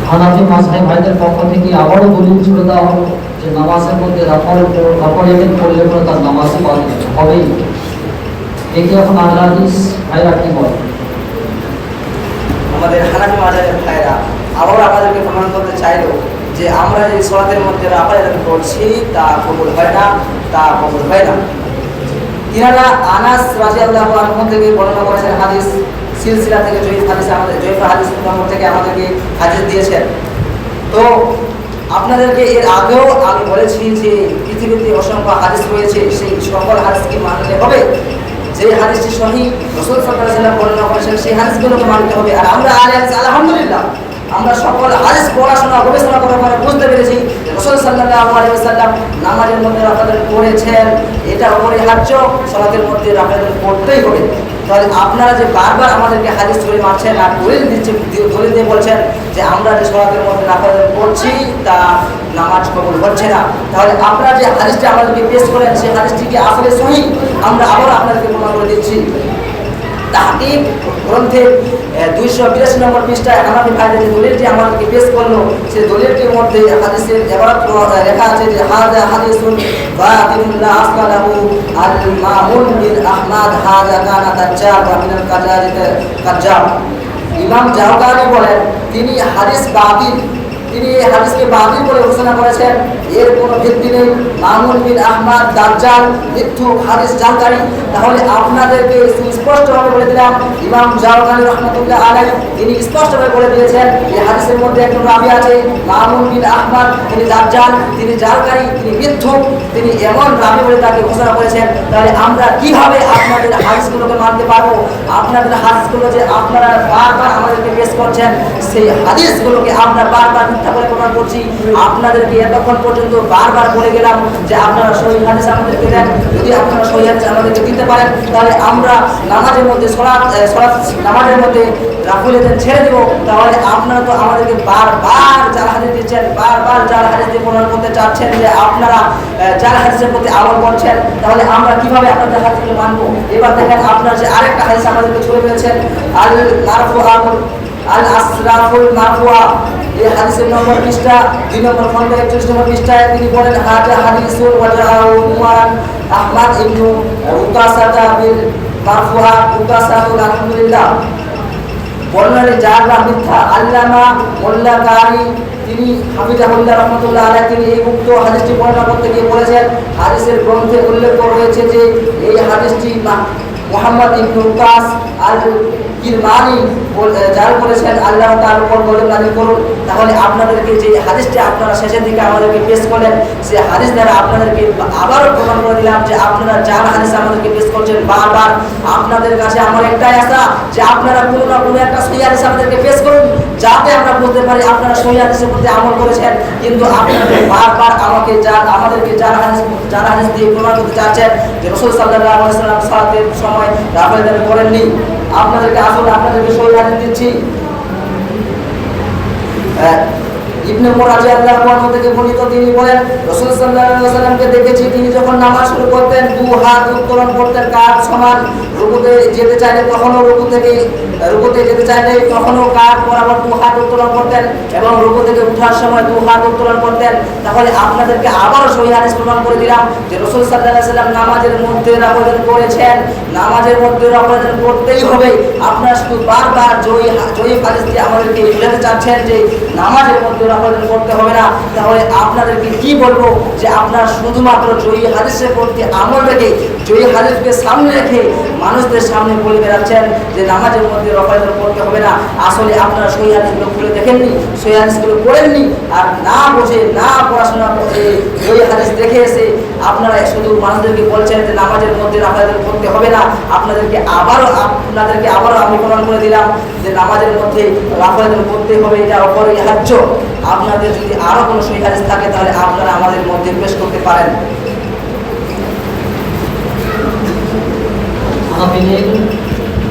হানাফি মাযহাব ভাইদের পক্ষ থেকে আবারও দলিল ছুড়ে দেওয়া হলো যে নামাজের মধ্যে রাফল ইয়াদান করলে পরে তার নামাজ হবেই। একে এখন আহলে হাদিস ভাইরা কি বলে? আমাদের হানাফি মাযহাবের ভাইরা আবার আমাদেরকে প্রমাণ করতে চাইলো যে আমরা যে সালাতের মধ্যে রাফুল ইয়াদান করছি তা কবুল হয় না, তা কবুল হয় না। তিনারা আনাস রাদিয়াল্লাহু আনহু থেকে বর্ণনা করেছেন হাদিস, সিলসিলা থেকে জয়ীফ হাদিস, আমাদের জয়ীফ হাদিস নম্বর থেকে আমাদেরকে হাদিস দিয়েছেন। তো আপনাদেরকে এর আগেও আমি বলেছি যে পৃথিবীতে অসংখ্য হাদিস রয়েছে, সেই সকল হাদিসকে মানতে হবে। যে হাদিসটি সহিহ রাসূল সাল্লাল্লাহু আলাইহি ওয়াসাল্লাম বর্ণনা করেছেন সেই হাদিসগুলোকে মানতে হবে। আর আমরা আলহামদুলিল্লাহ আমরা সকল হাদিস পড়াশোনা গবেষণা করার পরে বুঝতে পেরেছি যে রাসূল সাল্লাল্লাহু আলাইহি ওয়াসাল্লাম নামাজের মধ্যে রাফল করেছেন, এটা অপরিহার্য, সালাতের মধ্যে রাফল করতেই হবে। তাহলে আপনারা যে বারবার আমাদেরকে হাদিস ধরে মারছেন আর দলিল দিয়ে বলছেন যে আমরা যে সালাতের মধ্যে রাফল করছি তা নামাজ কবুল হচ্ছে না, তাহলে আপনারা যে হাদিসটি আমাদেরকে পেশ করেন সেই হাদিসটি কি আসলে সহিহ? আমরা আবার আপনাদেরকে প্রমাণ করে দিচ্ছি। তাহকিক গ্রন্থে 282 নম্বর পৃষ্ঠায় হানাফি ভাইদের যে দলিলটি আমাদেরকে পেশ করলো সেই দলিলটির মধ্যে হাদিসের ইবারত লেখা আছে যে হাযা হাদিসুন বাতিলুন লা আসলা লাহু আল মামুন বিন আহমদ হাযা কানা দাজ্জাল ওয়া মিনাল কাজ্জাব। ইমাম জাওগানি বলেন তিনি হাদিস বাতিল, তিনি এই হাদিসকে বাতিল বলে ঘোষণা করেছেন, এর কোনো ভিত্তি নেই। মামুন বিন আহমদ দাজ্জাল মিথ্যুক হাদিস জানকারী। তাহলে আপনাদেরকে সুস্পষ্টভাবে বলে দিলাম ইমাম জাওগানি রাহমাতুল্লাহ আলাইহি তিনি স্পষ্টভাবে বলে দিয়েছেন এই হাদিসের মধ্যে একজন রাবী আছে মামুন বিন আহমদ, তিনি দাজ্জাল, তিনি জালকারী, তিনি মিথ্যুক, তিনি এমন রাবী বলে তাকে ঘোষণা করেছেন। তাহলে আমরা কিভাবে আপনাদের হাদিসগুলোকে মানতে পারবো? আপনাদের হাদিসগুলো যে আপনারা বারবার আমাদেরকে পেশ করছেন সেই হাদিসগুলোকে আমরা বারবার মিথ্যা বলে প্রমাণ করছি। আপনাদেরকে এতক্ষণ পর্যন্ত বারবার বলে গেলাম যে আপনারা সহিহ হাদিস আমাদেরকে দেন, যদি আপনারা সহিহ হাদিস আমাদেরকে দিতে পারেন তাহলে আমরা নামাজের মধ্যে নামাজের মধ্যে রাফুল ইয়াদান ছেড়ে দেব। তাহলে আপনারা তো আমাদেরকে বারবার জাল হাদিস দিচ্ছেন, বারবার জাল হাদিস দিয়ে প্রমাণ করতে চাচ্ছেন যে আপনারা জাল হাদিসের প্রতি আমল করছেন, তাহলে আমরা কিভাবে আপনাদের হাদিসকে মানবো? এবার দেখেন আপনারা যে আরেকটা হাদিস আমাদেরকে ছড়ে দিয়েছেন আল মারফুআতুল আল আসরাফুল মারফুআ, এই হাদিসের নম্বর পৃষ্ঠা 2 নম্বর খন্ড 41 নম্বর পৃষ্ঠায় তিনি বলেন হাজা হাদিসুল ওয়াজাউ উমান আহমদ ইবনে উকাসাতা বিল মারফুআ উকাসাতুল আলহামদুলিল্লাহ। বর্ণনাটি যারা মিথ্যা আল্লামা মোল্লা কারি তিনি হাফিজাহুল্লাহ রাহমাতুল্লাহ আলাইহি তিনি এই উক্ত হাদিসটি বর্ণনা করতে গিয়ে বলেছেন হাদিসের গ্রন্থে উল্লেখ করা হয়েছে যে এই হাদিসটি মুহাম্মদ ইবনে উকাস আল কিরমানি জাল করেছেন আল্লাহ তাআলার উপর গজব নাযিল করুন। তাহলে আপনাদেরকে যে হাদিসটি আপনারা শেষের দিকে আমাদেরকে পেশ করলেন, সেই হাদিস দ্বারা আপনাদেরকে আবারও প্রমাণ করে দিলাম যে আপনারা জাল হাদিস আমাদেরকে পেশ করছেন বারবার। আপনাদের কাছে আমার একটাই আশা যে আপনারা কোনো না কোনো একটা সহিহ হাদিস আমাদেরকে পেশ করুন, যাতে আমরা বুঝতে পারি আপনারা সহিহ হাদিসের প্রতি আমল করেছেন। কিন্তু আপনারা বারবার আমাদেরকে জাল হাদিস দিয়ে প্রমাণ করতে চাচ্ছেন যে রাসূল সাল্লাল্লাহু আলাইহি ওয়াসাল্লাম সালাতের সময় রাফল ইয়াদান করেননি। আপনাদেরকে আসলে আপনাদেরকে সহিহ হাদিস দিচ্ছি। ইবনে উমর রাদিয়াল্লাহু আনহু থেকে বর্ণিত, তিনি বলেন রাসূল সাল্লাল্লাহু আলাইহি ওয়াসাল্লামকে দেখেছি তিনি যখন নামাজ শুরু করতেন দু হাত উত্তোলন করতেন কাঁধ সমান, রুকুতে যেতে চাইলে তখনও রুকুতে যেতে চাইলে তখনও কাঁধ বরাবর দু হাত উত্তোলন করতেন এবং রুকু থেকে ওঠার সময় দু হাত উত্তোলন করতেন। তাহলে আপনাদেরকে আবারও সহিহ হাদিস প্রমাণ করে দিলাম যে রাসূল সাল্লাল্লাহু আলাইহি ওয়াসাল্লাম নামাজের মধ্যে রাফল করেছেন। নামাজের মধ্যে রাফল করতেই হবে। আপনারা শুধু বারবার জয়ী হাদিস দিয়ে আমাদেরকে বোঝাতে চাচ্ছেন যে নামাজের মধ্যে রাফল করতে হবে না। তাহলে আপনাদেরকে কি বলবো যে আপনারা শুধুমাত্র জয়ী হাদিসের প্রতি আমল রেখে, জয়ী হাদিসকে সামনে রেখে মানুষদের সামনে বলে বেড়াচ্ছেন যে নামাজের মধ্যে রাফল করতে হবে না। আসলে আপনারা সহিহ হাদিসগুলো খুলে দেখেননি, সহিহ হাদিসগুলো পড়েননি, আর না বুঝে না পড়াশোনা করে জয়ী হাদিস দেখে এসে আপনারা শুধু মানুষদেরকে বলছেন যে নামাজের মধ্যে রাফল করতে হবে না। আপনাদেরকে আবারও আমি প্রমাণ করে দিলাম যে নামাজের মধ্যে রাফল করতে হবে, এটা অপরিহার্য। আপনাদের যদি আরো কোনো সহিহ হাদিস থাকে তাহলে আপনারা আমাদের মধ্যে পেশ করতে পারেন।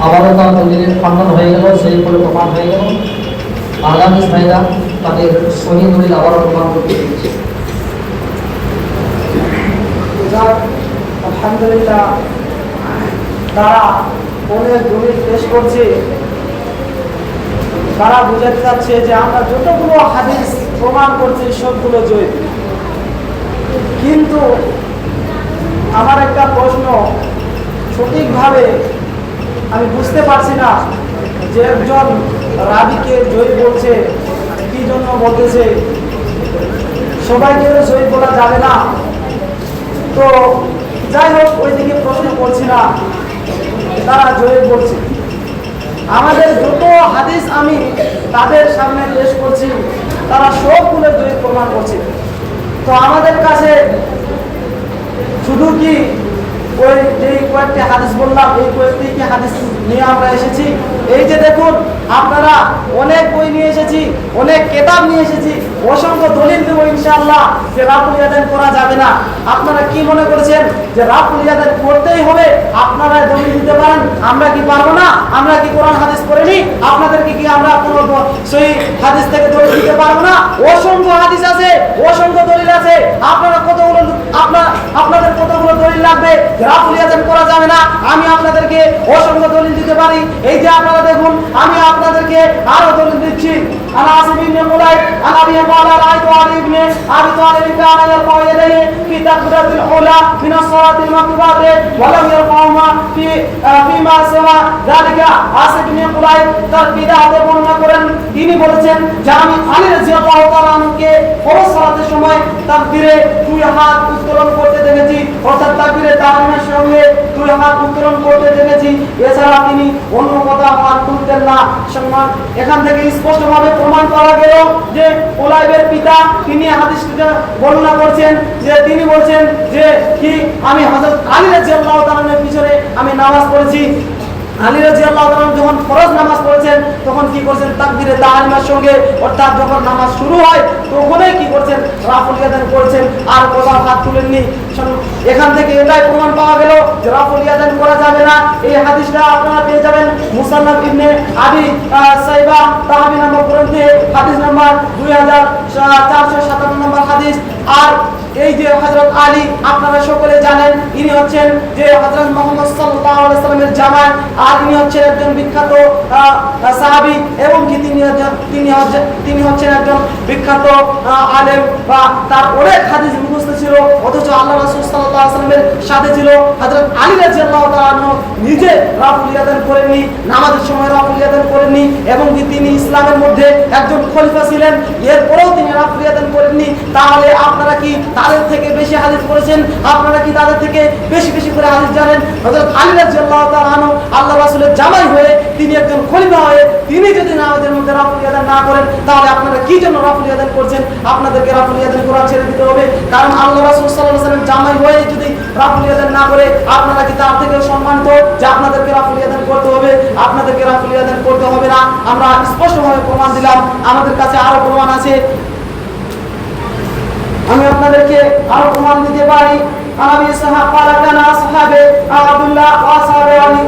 আবারও তার দলিলের খণ্ডন হয়ে গেল, সেই করে প্রমাণ হয়ে গেল। আগামী ভাইরা তাদের সহিহ দলিল আবারও প্রমাণ করতে দিচ্ছে। আলহামদুলিল্লাহ, তারা অনেক দলিল পেশ করছে। তারা বুঝাতে চাচ্ছে যে আমরা যতগুলো হাদিস প্রমাণ করছি সবগুলো জয়ী। কিন্তু আমার একটা প্রশ্ন, সঠিকভাবে আমি বুঝতে পারছি না যে একজন রাবীকে জয়ী বলছে, কি জন্য বলতেছে? সবাইকে জয়ী বলা যাবে না। তো যাই হোক, ওই দিকে প্রশ্ন করছি না, তারা জয়ী বলছে। আমাদের যত হাদিস আমি তাদের সামনে পেশ করছি, তারা সবগুলো জয়ী প্রমাণ করছে। তো আমাদের কাছে শুধু কি ওই যে কয়েকটি হাদিস বললাম, এই কয়েকটি কি হাদিস নিয়ে আমরা এসেছি? এই যে দেখুন, আপনারা অনেক বই নিয়ে এসেছি, অনেক কিতাব নিয়ে এসেছি, অসংখ্য দলিল দেবো ইনশাআল্লাহ যে রাফল ইয়াদান করা যাবে না। আপনারা কি মনে করেছেন যে রাফল ইয়াদান করতেই হবে? আপনারা দলিল দিতে পারেন, আমরা কি পারবো না? আমরা কি কোরআন হাদিস পড়িনি? আপনাদেরকে কি আমরা কোনো সেই হাদিস থেকে দলিল দিতে পারবো না? অসংখ্য হাদিস আছে, অসংখ্য দলিল আছে। আপনারা কতগুলো আপনাদের কতগুলো দলিল লাগবে রাফল ইয়াদান করা যাবে না? আমি আপনাদেরকে অসংখ্য দলিল দিতে পারি। এই যে আপনারা দেখুন, আমি আপনাদেরকে আরো দলিল দিচ্ছি। আনা আসিফ ইবনে মুলাইক আনা আবি ক্বালা রাআইতু আলী ইবনে আবি তালিব কানা ইয়ারফাউ ইয়াদাইহি ফি তাকবীরাতিল উলা মিন as-সালাতিল মাকতুবাতি ওয়া লাম ইয়ারফাউহা ফিমা সিওয়া যালিকা। আসিফ ইবনে মুলাইক তার বিদাতে বর্ণনা করেন, তিনি বলেছেন যে আমি আলী রাদিয়াল্লাহু তাআলা আনহুকে ফরজ সালাতের সময় তাকবীরে দুই হাত উত্তোলন করতে দেখেছি, অর্থাৎ তাকবীরে তাহরিমের সঙ্গে দুই হাত উত্তোলন করতে দেখেছি। এছাড়া তিনি অন্য কোথাও হাত তুলতেন না। সম্মান এখান থেকে স্পষ্টভাবে প্রমাণ করা গেল যে উলাইবের পিতা তিনি হাদিসটা বর্ণনা করছেন যে তিনি বলছেন যে কি আমি হযরত আলী রাদিয়াল্লাহু তাআলার পিছনে আমি নামাজ পড়েছি। আলী রাদিয়াল্লাহু তাআলা যখন ফরজ নামাজ পড়েছেন তখন কি করছেন? তাকবীরে তাহরিমের সঙ্গে, অর্থাৎ যখন নামাজ শুরু হয় তখনই কি করছেন? রাফল ইয়াদান করছেন, আর কোথাও হাত তুলেননি। এখান থেকে এটাই প্রমাণ পাওয়া গেল যে রাফল ইয়াদান করা যাবে না। এই হাদিসটা আপনারা পেয়ে যাবেন মুসান্নাফ ইবনে আবি সাইবা তাহাবি নামক গ্রন্থে, হাদিস নাম্বার 2457 নম্বর হাদিস। আর এই যে হযরত আলী, আপনারা সকলে জানেন ইনি হচ্ছেন যে হযরত মুহাম্মদ সাল্লাল্লাহু আলাইহি ওয়াসাল্লামের জামাই, আর ইনি হচ্ছেন একজন বিখ্যাত সাহাবী, এবং কি তিনি হচ্ছেন একজন বিখ্যাত আলেম, বা তার অনেক হাদিস মুখস্থ ছিল, অথচ আল্লাহ রাসূল সাল্লাল্লাহু আলাইহি ওয়াসাল্লামের সাথে ছিল। হযরত আলী রাদিয়াল্লাহু তাআলা আনহু নিজে রাফল ইয়াদান করেননি, নামাজের সময় রাফল ইয়াদান করেননি, এবং কি তিনি ইসলামের মধ্যে একজন খলিফা ছিলেন, এরপরেও তিনি রাফল ইয়াদান করেননি। তাহলে আপনারা কি তাদের থেকে বেশি হাদিস পড়েছেন, আপনারা কি তাদের থেকে বেশি বেশি করে হাদিস জানেন? হযরত আলী রাদিয়াল্লাহু তাআলা আনহু আল্লাহ রাসূলের জামাই হয়ে, তিনি একজন খলিফা হয়ে, তিনি যদি নামাজের মধ্যে রাফুল ইয়াদান না করেন, তাহলে আপনারা কি জন্য রাফুল ইয়াদান করছেন? আপনাদেরকে রাফুল ইয়াদান করা ছেড়ে দিতে হবে। কারণ আল্লাহ রাসূল সাল্লাল্লাহু আলাইহি ওয়াসাল্লাম জামাই হয়ে যদি রাফুল ইয়াদান না করে, আপনারা কি তার থেকে সম্মানিত যে আপনাদেরকে রাফুল ইয়াদান করতে হবে? আপনাদেরকে রাফুল ইয়াদান করতে হবে না। আমরা স্পষ্টভাবে প্রমাণ দিলাম, আমাদের কাছে আরো প্রমাণ আছে, আমি আপনাদেরকে আরো প্রমাণ দিতে পারি। আমি সাহাব পালা কানা সাহাবে আব্দুল্লাহ ওয়া সাহাবে আলী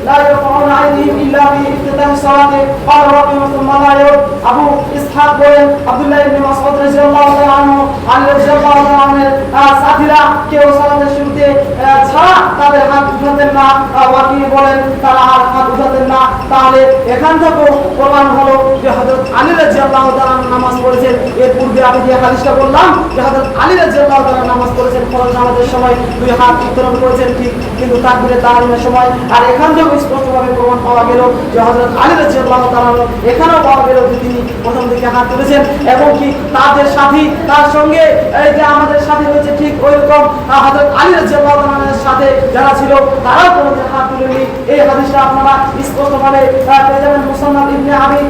লা ইয়াফউনা আলাইহিম ইল্লা বি ইফতিতাহ সালাতে ক্বালা রাব্বি সুম্মা লা ইয়াউদ। আবু ইসহাক বলেন আব্দুল্লাহ ইবনে মাসউদ রাদিয়াল্লাহু তাআলা আনহু আলী রাদিয়াল্লাহু তাআলা আনহুর সাথীরা কেউ সালাতের শুরুতে ছাড়া তাদের হাত উঠাতেন না, ওয়াকি বলেন তারা আর হাত উঠাতেন না। তাহলে এখান থেকে প্রমাণ হলো যে হযরত আলী রাদিয়াল্লাহু তাআলা নামাজ পড়েছেন। এর পূর্বে আমি যে হাদিসটা বললাম যে হযরত আলী রাদিয়াল্লাহু তাআলা নামাজ পড়েছেন, ফরজ নামাজের সময় দুই হাত উত্তোলন করেছেন ঠিক, কিন্তু তাকবীরে তাহরিমের সময়। আর এখান থেকে স্পষ্টভাবে প্রমাণ পাওয়া গেল যে হযরত আলী রাদিয়াল্লাহু তাআলা এখানেও পাওয়া গেল যে তিনি প্রথম দিকে হাত তুলেছেন, এবং কি তাদের সাথী তার সঙ্গে এই যে আমাদের সাথে রয়েছে ঠিক ওইরকম হযরত আলী রাদিয়াল্লাহু তাআলার সাথে যারা ছিল তারাও কোনোদিন হাত তুলেনি। এই হাদিসটা আপনারা স্পষ্টভাবে পেয়ে যাবেন মুসান্নাদ ইবনে আবি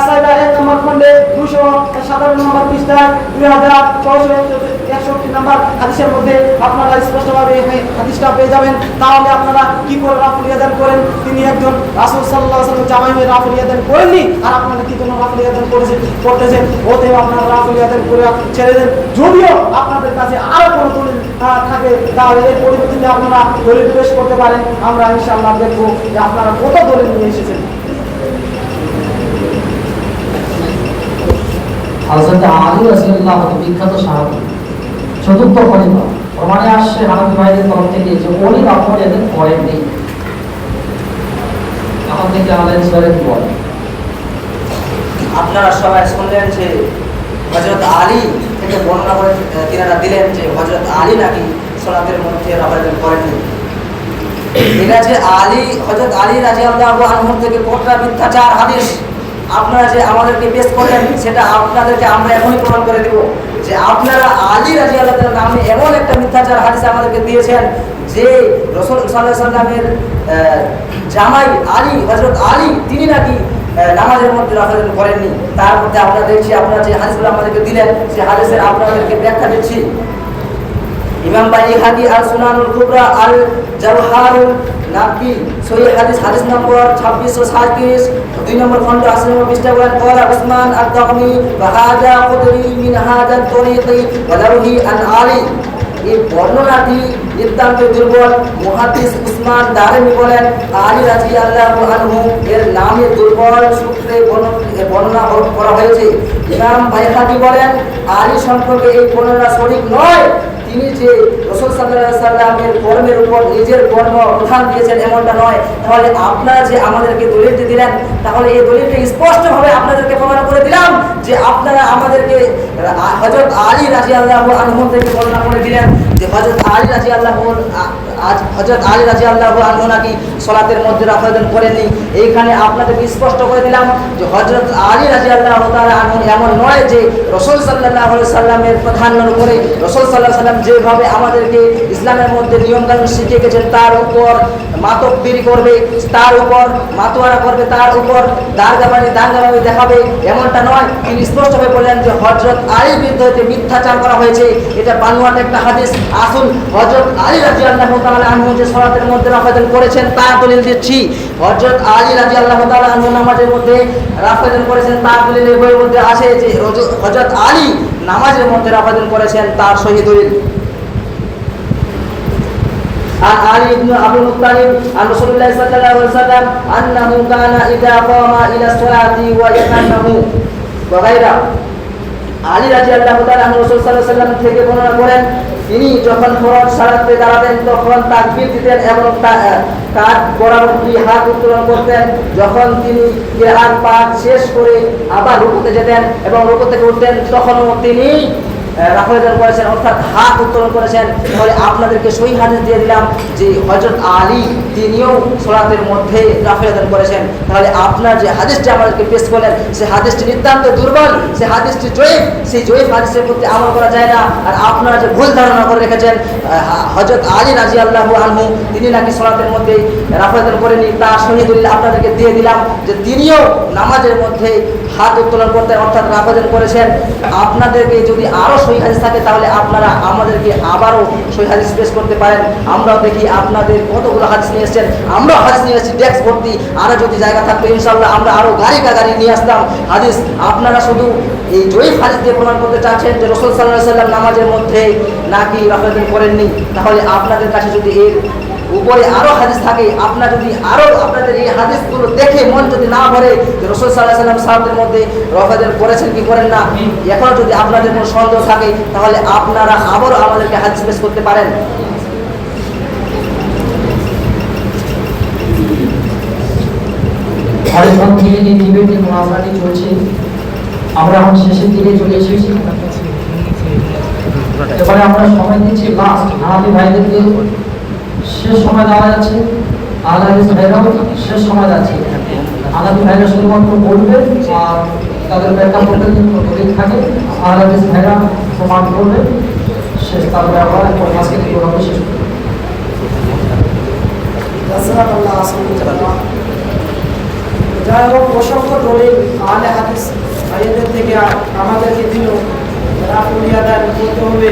সাইবা 1 নম্বর খণ্ডে 257 নম্বর পৃষ্ঠায় 2661 নম্বর হাদিসের মধ্যে আপনারা স্পষ্টভাবে এই হাদিসটা পেয়ে যাবেন। তাহলে আপনারা কি করে রাফুল ইয়াদান করেন? তিনি একজন রাসূল সাল্লাল্লাহু আলাইহি ওয়াসাল্লাম জামাই হয়ে রাফুল ইয়াদান করেননি, আর আপনারা কি জন্য রাফুল ইয়াদান করতেছেন? ওতে আপনারা রাফুল ইয়াদান করে ছেড়ে দেন। যদিও আপনাদের কাছে আরো কোনো দলিল থাকে, তাহলে এর পরিবর্তে আপনারা দলিল পেশ করতে পারেন। আমরা ইনশাআল্লাহ দেখব যে আপনারা কত দলিল নিয়ে এসেছেন। হযরত আলী রাদিয়াল্লাহু আনহু বিখ্যাত সাহাবী, চতুর্থ খলিফা। প্রমাণে আসছে হানাফি ভাইদের তরফ থেকে যে উনি রাফুল ইয়াদান করেননি। এখন থেকে আলেন সরে কি বলেন? আপনারা সবাই শুনলেন যে হযরত আলী থেকে বর্ণনা করে তিনারা দিলেন যে হযরত আলী নাকি সালাতের মধ্যে রাফুল ইয়াদান করেননি। এটা যে হযরত আলী রাদিয়াল্লাহু আনহু থেকে কোনটা মিথ্যাচার হাদিস আপনারা যে আমাদেরকে পেশ করলেন, সেটা আপনাদেরকে আমরা এখনই প্রমাণ করে দেব যে আপনারা আলী রাদিয়াল্লাহু তাআলার নামে এমন একটা মিথ্যাচার হাদিস আমাদেরকে দিয়েছেন যে রাসূল সাল্লাল্লাহু আলাইহি ওয়াসাল্লামের জামাই আলী, হযরত আলী, তিনি নাকি নামাজের মধ্যে রাফুল ইয়াদান করেননি। তার মধ্যে আমরা দেখছি আপনারা যে হাদিসগুলো আমাদেরকে দিলেন, সেই হাদিসের আপনাদেরকে ব্যাখ্যা দিচ্ছি। ইমাম বাইহাকি আল সুনানুল কুবরা আল জাওহারুল নাকি সহিহ হাদিস নম্বর 2637 2 নম্বর খণ্ড 80 নম্বর পৃষ্ঠা বলেন ক্বালা উসমান আদ-দাগমি ওয়া হাযা কুদরি মিন হাযা তরিকি ওয়া লারহি আন আলী। এই বর্ণনাটি নিতান্ত দুর্বল। মুহাদ্দিস উসমান দারমি বলেন আলী রাদিয়াল্লাহু আনহু এর নামে দুর্বল সূত্রে বর্ণনা করা হয়েছে। ইমাম বাইহাকি বলেন আলী সম্পর্কে এই বর্ণনা সঠিক নয়। তিনি যে রাসূল সাল্লাল্লাহু আলাইহি ওয়াসাল্লামের কর্মের উপর নিজের কর্ম প্রধান দিয়েছেন এমনটা নয়। তাহলে আপনারা যে আমাদেরকে দলিলটি দিলেন, তাহলে এই দলিলটি স্পষ্টভাবে আপনাদেরকে প্রমাণ করে দিলাম যে আপনারা আমাদেরকে হযরত আলী রাদিয়াল্লাহু আনহু থেকে বর্ণনা করে দিলেন যে হযরত আলী রাদিয়াল্লাহু আনহু নাকি সালাতের মধ্যে রাফুল ইয়াদান করেননি। এইখানে আপনাদেরকে স্পষ্ট করে দিলাম যে হযরত আলী রাদিয়াল্লাহু তাআলা আনহু এমন নয় যে রাসূল সাল্লাল্লাহু আলাইহি ওয়াসাল্লামের প্রাধান্যের উপরে রাসূল সাল্লাল্লাহু আলাইহি ওয়াসাল্লাম যেভাবে আমাদেরকে ইসলামের মধ্যে নিয়মকানুন শিখিয়ে গেছেন, তার উপর মাতব্বরি করবে, তার উপর মাতোয়ারা করবে, তার উপর দাঙ্গাবাজি দেখাবে, এমনটা নয়। তিনি স্পষ্টভাবে বললেন যে হযরত আলীর বিরুদ্ধে মিথ্যাচার করা হয়েছে, এটা বানোয়াট একটা হাদিস। আসুন হযরত আলী রাদিয়াল্লাহু তাআলা আনহু যে সালাতের মধ্যে রাফুল ইয়াদান করেছেন তার দলিল দিচ্ছি। হযরত আলী রাদিয়াল্লাহু তাআলা আনহু নামাজের মধ্যে রাফুল ইয়াদান করেছেন, তার দলিল এই বইয়ের মধ্যে আছে যে হযরত আলী নামাজের মধ্যে রাফুল ইয়াদান করেছেন, তার সহিহ দলিল। عن علي بن ابي طالب عن رسول الله صلى الله عليه وسلم انه كان اذا قام الى الصلاه ويتنه وغيره। আলী রাদিয়াল্লাহু তাআলা রাসূল সাল্লাল্লাহু আলাইহি ওয়াসাল্লাম থেকে বর্ণনা করেন তিনি যখন ফরজ সালাতে দাঁড়াতেন তখন তাকবীর দিতেন এবং কাঁধ বরাবর হাত উত্তোলন করতেন। যখন তিনি কিরাত পাঠ শেষ করে আবার রুকুতে যেতেন এবং রুকু থেকে উঠতেন তখনও তিনি রাফায়দান করেছেন, অর্থাৎ হাত উত্তোলন করেছেন, তাহলে আপনাদেরকে সহি হাদিস দিয়ে দিলাম যে হযরত আলী তিনিও সালাতের মধ্যে রাফায়দান করেছেন। তাহলে আপনার যে হাদিসটি আমাদেরকে পেশ করলেন সেই হাদিসটি নিতান্ত দুর্বল, সেই হাদিসটি জয়ীফ, সেই জয়ীফ হাদিসের প্রতি আমল করা যায় না। আর আপনারা যে ভুল ধারণা করে রেখেছেন হযরত আলী রাদিয়াল্লাহু আনহু তিনি নাকি সালাতের মধ্যে রাফায়দান করেনি, তার সহি দলিল আপনাদেরকে দিয়ে দিলাম যে তিনিও নামাজের মধ্যে হাত উত্তোলন করতে অর্থাৎ রাফায়দান করেছেন। আপনাদেরকে যদি আরও সহি হাদিস থাকে তাহলে আপনারা আমাদেরকে আবারও সহি হাদিস পেশ করতে পারেন। আমরাও দেখি আপনাদের কতগুলো হাদিস নিয়ে এসেছেন, আমরাও হাদিস নিয়ে এসেছি ডেস্ক ভর্তি, আরও যদি জায়গা থাকতো ইনশাআল্লাহ আমরা আরও গাড়ি নিয়ে আসতাম হাদিস। আপনারা শুধু এই জয়ীফ হাদিস দিয়ে প্রমাণ করতে চাচ্ছেন যে রাসূল সাল্লাল্লাহু আলাইহি ওয়াসাল্লাম নামাজের মধ্যে নাকি রাফায়দান করেননি। তাহলে আপনাদের কাছে যদি এর উপরে আরো হাদিস থাকে, আপনারা যদি আরো আপনাদের এই হাদিসগুলো দেখে মন যদি না ভরে যে রাসূল সাল্লাল্লাহু আলাইহি ওয়াসাল্লাম সাহাবাদের মধ্যে রাফায়দান করেছেন কি করেন না, এখনো যদি আপনাদের কোনো সন্দেহ থাকে তাহলে আপনারা আবারও আমাদেরকে হাদিস পেশ করতে পারেন। অনেকক্ষণ থেকে যে ডিবেট এবং আলোচনাটি চলছে, আমরা এখন শেষের দিকে চলে এসেছি। এবারে আমরা সময় দিচ্ছি লাস্ট হানাফি ভাইদেরকে, শেষ সময় দেওয়া যাচ্ছে। আহলে হাদিস ভাইরাও শেষ সময় যাচ্ছে। হানাফি ভাইরা শুধুমাত্র বলবে আর তাদের প্রেক্ষাপটে যদি থাকে আহলে হাদিস ভাইরা প্রমাণ করবে, শেষ তারপরে আমরা আজকে প্রোগ্রাম শেষ করব। যাই হোক, অসংখ্য দলিল আহলে হাদিস ভাইদের থেকে আমাদেরকে দিল রাফুল ইয়াদান করতে হবে।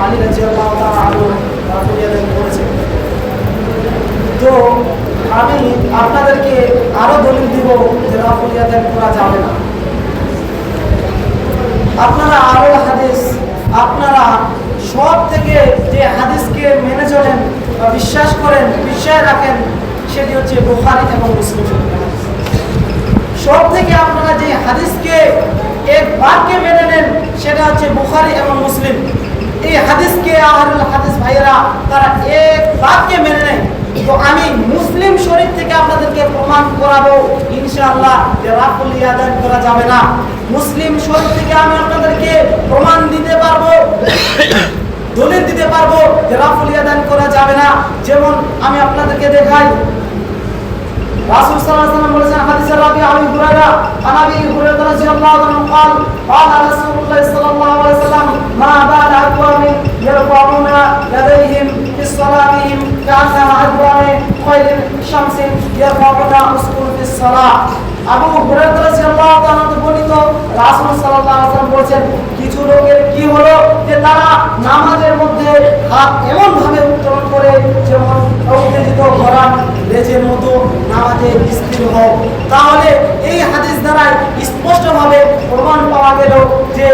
আলী রাদিয়াল্লাহু তাআলা আনহু রাফুল ইয়াদান করেছেন। তো আমি আপনাদেরকে আরো দলিল দিব যে রাফুল ইয়াদান করা যাবে না। আপনারা আহলে হাদিস, আপনারা সব থেকে যে হাদিসকে মেনে চলেন বা বিশ্বাস করেন, বিশ্বাস রাখেন, সেটি হচ্ছে বুখারী এবং মুসলিম শরীফের হাদিস। সব থেকে আপনারা যে হাদিসকে এক বাক্যে মেনে নেন সেটা হচ্ছে বুখারী এবং মুসলিম। এই হাদিসকে আহলুল হাদিস ভাইয়েরা তারা এক বাক্যে মেনে নেয়। তো আমি মুসলিম শরীফ থেকে আপনাদেরকে প্রমাণ করাবো ইনশাআল্লাহ যে রাফুল ইয়াদান করা যাবে না। মুসলিম শরীফ থেকে আমি আপনাদেরকে প্রমাণ দিতে পারবো, দলিল দিতে পারবো যে রাফুল ইয়াদান করা যাবে না। যেমন আমি আপনাদেরকে দেখাই, রাসূল সাল্লাল্লাহু আলাইহি ওয়াসাল্লাম বলেছেন হাদিসে রাবি আবি হুরায়রা আনাবি হুরায়রা রাদিয়াল্লাহু আনহু قال قال رسول الله صلى الله عليه وسلم ما بال اقوام يرفعون يديهم في صلاتهم كأنها أدوار خيل شمس يرفعون أسقل في الصلاة। আবু হুরায়রা রাদিয়াল্লাহু তাআলা বর্ণিত রাসূল সাল্লাল্লাহু আলাইহি ওয়াসাল্লাম বলেছেন কিছু লোকের কি হলো যে তারা নামাজের মধ্যে হাত এমন ভাবে উত্তোলন করে যেমন উত্তেজিত ঘোড়া লেজের মতো নামাজে স্থির হোক। তাহলে এই হাদিস দ্বারা স্পষ্টভাবে প্রমাণ পাওয়া গেল যে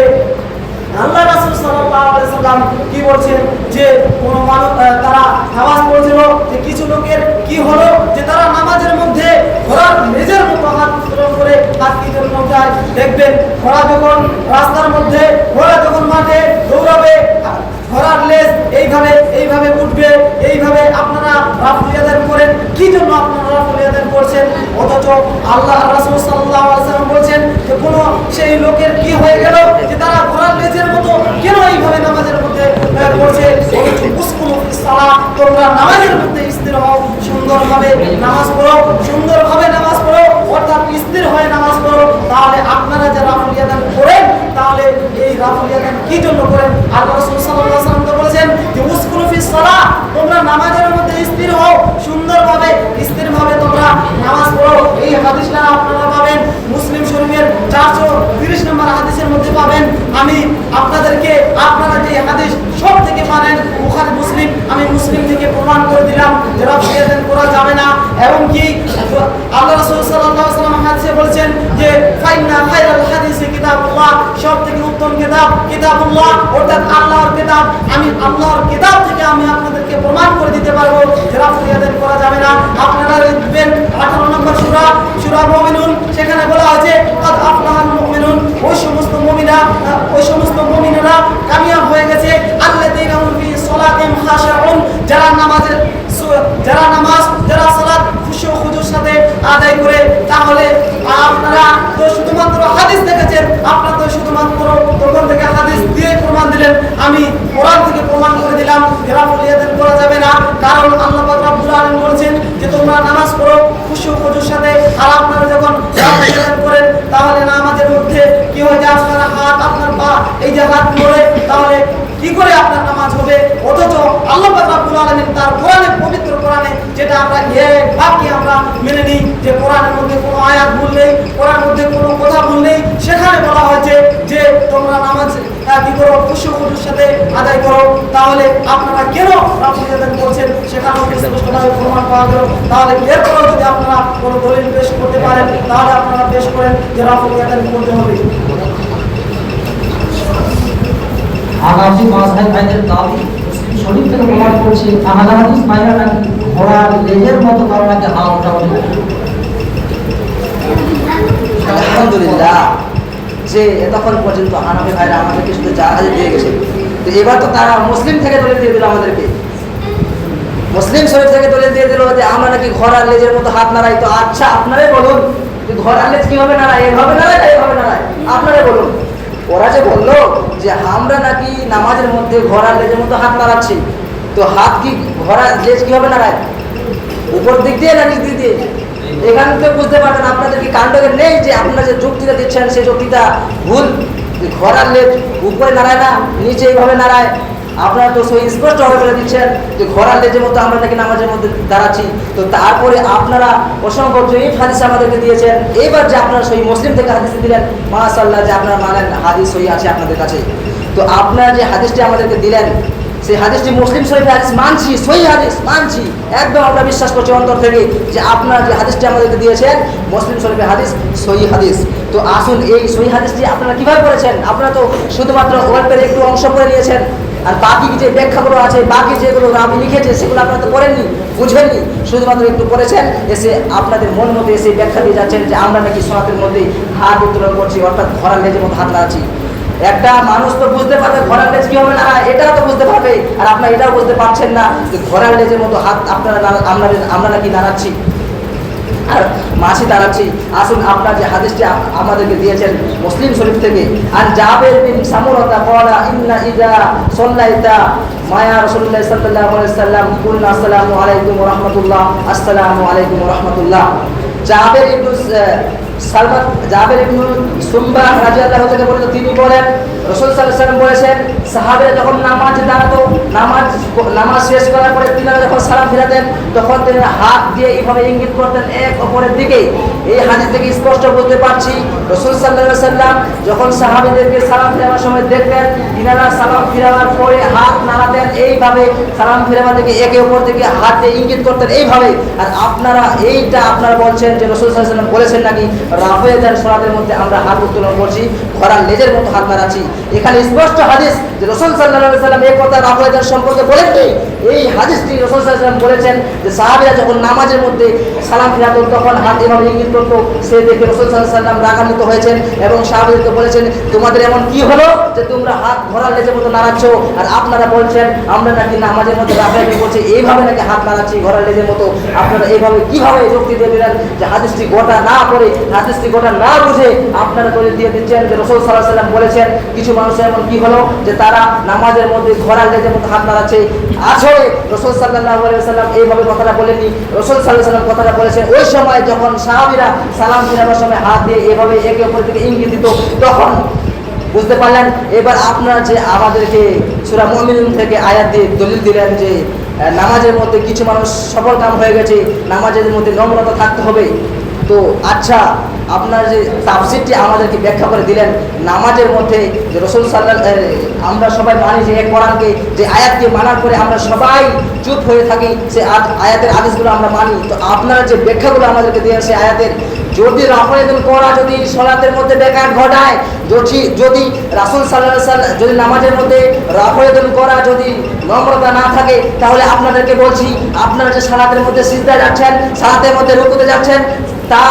আল্লাহ রাসূল সাল্লাল্লাহু আলাইহি ওয়াসাল্লাম কি বলছেন যে কোন মানুষ তারা নামাজ পড়ছিল যে কিছু লোকের কি হলো যে তারা নামাজের মধ্যে ঘোড়ার লেজের মতো হাত উত্তোলন করে হাত কি জন্য যায়। দেখবেন ঘোড়া যখন রাস্তার মধ্যে, ঘোড়া যখন মাঠে দৌড়াবে, ঘোড়ার লেজ এইভাবে উঠবে, এইভাবে আপনারা রাফুল ইয়াদান করেন। কি জন্য আপনারা রাফুল ইয়াদান করছেন? অথচ আল্লাহ রাসূল সাল্লাল্লাহু আলাইহি ওয়াসাল্লাম বলেছেন যে কোন সেই লোকের কি হয়ে গেল যে তারা ঘোড়ার লেজের মতো কেন এইভাবে নামাজের মধ্যে করছে। উসকুনু ফিস সালাহ, তোমরা নামাজের মধ্যে স্থির হও, সুন্দরভাবে নামাজ পড়ো, সুন্দরভাবে নামাজ পড়ো, অর্থাৎ স্থির হয়ে নামাজ পড়ো। তাহলে আপনারা যে রাফুল ইয়াদান করেন তাহলে এই রাফুল ইয়াদান কি জন্য করেন? আল্লাহ রাসূল সাল্লাল্লাহু আলাইহি ওয়াসাল্লাম তো বলেছেন যে উসকুনু ফিস সালাহ, তোমরা নামাজের মধ্যে স্থির হও, সুন্দরভাবে স্থিরভাবে তোমরা নামাজ পড়ো। এই হাদিসটা আপনারা পাবেন মুসলিম শরীফের 430 নম্বর হাদিসের মধ্যে পাবেন। আমি আপনাদেরকে আপনারা যে হাদিস সব থেকে পারেন বুখারী মুসলিম, আমি মুসলিম থেকে প্রমাণ করে দিলাম যে রাফুল ইয়াদান করা যাবে না। এবং কি আল্লাহ রাসূল সাল্লাল্লাহু আলাইহি ওয়াসাল্লাম হাদিসে বলেছেন যে ফাইন্না খায়রাল হাদিসি কিতাবুল্লাহ, সব থেকে উত্তম কিতাব কিতাবুল্লাহ, অর্থাৎ আল্লাহর কিতাব। আমি আল্লাহর কিতাব থেকে আমি আপনাদেরকে প্রমাণ করে দিতে পারবো যে রাফুল ইয়াদান করা যাবে না। আপনারা দেখবেন 18 নম্বর সূরা সূরা মুমিনুন, সেখানে বলা হয়েছে কাদ আফলাহাল মুমিনুন, ওই সমস্ত মুমিনেরা কামিয়াব হয়ে গেছে। আল্লাযীনা হুম ফি সালাতিহিম খাশিউন, যারা সালাত খুশু ও খুজুর সাথে আদায় করে। তাহলে আপনারা তো শুধুমাত্র হাদিস দেখেছেন, আপনারা তো শুধুমাত্র তখন থেকে হাদিস দিয়ে প্রমাণ দিলেন কি করে আপনার নামাজ হবে? অথচ আল্লাহ পাক রব্বুল আলামিন তার কোরআনে, পবিত্র কোরআনে, যেটা আমরা বাকি আমরা মেনে নিই যে কোরআনের মধ্যে কোনো আয়াত ভুল নেই, কোরআনের মধ্যে কোনো কথা ভুল নেই, সেখানে বলা হয়েছে যে তোমরা নামাজ কি করো? খুশুর সাথে আদায় করো। তাহলে আপনারা কেন রাফুল ইয়াদান করছেন? সেখানে স্পষ্টভাবে প্রমাণ পাওয়া গেল। তাহলে এরপরেও যদি আপনারা কোনো দলিল পেশ করতে পারেন, তাহলে আপনারা পেশ করেন যে রাফুল ইয়াদান করতে হবে। আগামী মাসহাই ভাইদের দাবি মুসলিম শরীফ থেকে প্রমাণ করছে আহলে হাদিস ভাইরা নাকি ঘোড়ার লেজের মতো কারো নাকি হাত উঠাবে। আলহামদুলিল্লাহ, যে এতক্ষণ পর্যন্ত হানাফি ভাইরা আমাদেরকে শুধু জাহাজে দিয়ে গেছে, তো এবার তো তারা মুসলিম থেকে দলিল দিয়ে দিল আমাদেরকে, মুসলিম শরীফ থেকে দলিল দিয়ে দিল যে আমরা নাকি ঘোড়ার লেজের মতো হাত নাড়াই। তো আচ্ছা, আপনারাই বলুন যে ঘোড়ার লেজ কিভাবে নাড়ায়? এইভাবে নাড়ায় না এইভাবে নাড়ায়? আপনারাই বলুন। ওরা যে বললো যে আমরা নাকি নামাজের মধ্যে ঘোড়ার লেজের মতো হাত নাড়াচ্ছি, তো হাত কি ঘোড়ার লেজ কিভাবে নাড়ায়? উপর দিক দিয়ে না নিচ দিক দিয়ে? এখান থেকে বুঝতে পারবেন আপনাদের কি কাণ্ডজ্ঞান নেই যে আপনারা যে যুক্তিটা দিচ্ছেন সেই যুক্তিটা ভুল। যে ঘোড়ার লেজ উপরে নাড়ায় না, নিচে এইভাবে নাড়ায়। আপনারা তো সেই স্পষ্টভাবে বলে দিচ্ছেন যে ঘোড়ার লেজের মতো আমরা নাকি নামাজের মধ্যে দাঁড়াচ্ছি। তো তারপরে আপনারা অসংখ্য জয়ীফ হাদিস আমাদেরকে দিয়েছেন। এইবার যে আপনারা সেই মুসলিম থেকে হাদিস দিলেন, মাশাআল্লাহ, যে আপনারা মানেন হাদিস সহি আছে আপনাদের কাছে। তো আপনারা যে হাদিসটি আমাদেরকে দিলেন, সেই হাদিসটি মুসলিম শরীফের হাদিস মানছি, সহি হাদিস মানছি, একদম আমরা বিশ্বাস করছি অন্তর থেকে যে আপনারা যে হাদিসটি আমাদেরকে দিয়েছেন মুসলিম শরীফের হাদিস, সহি হাদিস। তো আসুন, এই সহি হাদিসটি আপনারা কিভাবে করেছেন? আপনারা তো শুধুমাত্র অল্পের একটু অংশ করে নিয়েছেন, আর বাকি যে ব্যাখ্যাগুলো আছে, বাকি যেগুলো আমি লিখেছি সেগুলো আপনারা তো পড়েননি, বুঝেননি, শুধুমাত্র একটু পড়েছেন। এসে আপনাদের মন মতো এসে ব্যাখ্যা দিয়ে যাচ্ছেন যে আমরা নাকি সনাতের মধ্যে হাত উত্তোলন করছি, অর্থাৎ ঘোড়ার লেজের মতো হাত নাড়াচ্ছি। একটা মানুষ তো বুঝতে পারবে ঘোড়ার লেজ কি হবে না, এটাও তো বুঝতে পারবে। আর আপনারা এটাও বুঝতে পারছেন না যে ঘোড়ার লেজের মতো হাত আপনারা আমরা নাকি নাড়াচ্ছি আর মাছি দাঁড়াচ্ছি। আসুন, আপনার যে হাদিসটি আমাদেরকে দিয়েছেন মুসলিম শরীফ থেকে, আর জাবের বিন সামুরাতা ক্বালা ইন্না ইযা সাল্লাইতা মায়া রাসূলুল্লাহ সাল্লাল্লাহু আলাইহি ওয়াসাল্লাম কুলনা আসসালামু আলাইকুম ওয়া রাহমাতুল্লাহ, আসসালামু আলাইকুম ওয়া রাহমাতুল্লাহ। জাবের ইবনে সুমবাহ রাদিয়াল্লাহু তাআলা বলেন, তিনি বলেন রাসূল সাল্লাল্লাহু আলাইহি ওয়াসাল্লাম বলেছেন, সাহাবীরা যখন নামাজে দাঁড়াতো, নামাজ শেষ করার পরে তিনারা যখন সালাম ফিরাতেন, তখন তিনি হাত দিয়ে এইভাবে ইঙ্গিত করতেন এক অপরের দিকে। এই হাদিস থেকে স্পষ্ট বুঝতে পারছি রাসূল সাল্লাল্লাহু আলাইহি ওয়াসাল্লাম যখন সাহাবীদেরকে সালাম ফিরানোর সময় দেখতেন, তিনারা সালাম ফিরানোর পরে হাত নাড়াতেন এইভাবে, সালাম ফিরানোর দিকে একে অপর দিকে হাত দিয়ে ইঙ্গিত করতেন এইভাবে। আর আপনারা আপনারা বলছেন যে রাসূল সাল্লাল্লাহু আলাইহি ওয়াসাল্লাম বলেছেন নাকি রাফেদার সালাতের মধ্যে আমরা হাত উত্তোলন করছি, ঘোড়ার লেজের মতো হাত নাড়াচ্ছি। এখানে স্পষ্ট হাদিস যে রাসূল সাল্লাল্লাহু আলাইহি ওয়াসাল্লাম এই কথা রাফেদার সম্পর্কে বলেননি। এই হাদিসটি রাসূল সাল্লাল্লাহু আলাইহি ওয়াসাল্লাম বলেছেন যে সাহাবীরা যখন নামাজের মধ্যে সালাম ফিরাতো তখন হাত এভাবে ইঙ্গিত করতো। সে দেখে রাসূল সাল্লাল্লাহু আলাইহি ওয়াসাল্লাম রাগান্বিত হয়েছেন এবং সাহাবীদেরকে বলেছেন, তোমাদের এমন কি হলো যে তোমরা হাত ঘোড়ার লেজের মতো নাড়াচ্ছ, আর আপনারা বলছেন আমরা নাকি নামাজের মধ্যে রাফেদার করছি, এইভাবে নাকি হাত নাড়াচ্ছি ঘোড়ার লেজের মতো। আপনারা এইভাবে কিভাবে যুক্তি দিয়ে দিলেন যে হাদিসটি গোটা না পড়ে, হাদিসটি গোটা না বুঝে আপনারা দলিল দিয়ে দিচ্ছেন যে রাসূল সাল্লাল্লাহু আলাইহি ওয়াসাল্লাম বলেছেন কিছু মানুষের এমন কি হলো যে তারা নামাজের মধ্যে ঘোড়ার লেজের মতো হাত নাড়াচ্ছে। আসলে রাসূল সাল্লাল্লাহু আলাইহি ওয়াসাল্লাম এইভাবে কথাটা বলেননি। রাসূল সাল্লাল্লাহু আলাইহি ওয়াসাল্লাম কথাটা বলেছেন ওই সময় যখন সাহাবীরা সালাম ফিরানোর সময় হাত দিয়ে এভাবে একে অপরের দিকে ইঙ্গিত দিত, তখন বুঝতে পারলেন। এবার আপনারা যে আমাদেরকে সূরা মুমিনুন থেকে আয়াত দিয়ে দলিল দিলেন যে নামাজের মধ্যে কিছু মানুষ সফল কাম হয়ে গেছে, নামাজের মধ্যে নম্রতা থাকতে হবে। তো আচ্ছা, আপনার যে তাফসীরটি আমাদেরকে ব্যাখ্যা করে দিলেন নামাজের মধ্যে যে রাসূল আমরা সবাই মানি যে এক কোরআনকে, যে আয়াতকে মানার পরে আমরা সবাই চুপ হয়ে থাকি, সে আয়াতের আদেশগুলো আমরা মানি। তো আপনারা যে ব্যাখ্যাগুলো আমাদেরকে দিলেন সেই আয়াতের, যদি রাফেদান করা যদি সালাতের মধ্যে ব্যাঘাত ঘটায়, যদি রাসূল সাল্লাল্লাহু আলাইহি ওয়াসাল্লাম যদি নামাজের মধ্যে রাফেদান করা যদি নম্রতা না থাকে, তাহলে আপনাদেরকে বলছি আপনারা যে সালাতের মধ্যে সিজদায় যাচ্ছেন, সালাতের মধ্যে রুকুতে যাচ্ছেন, তা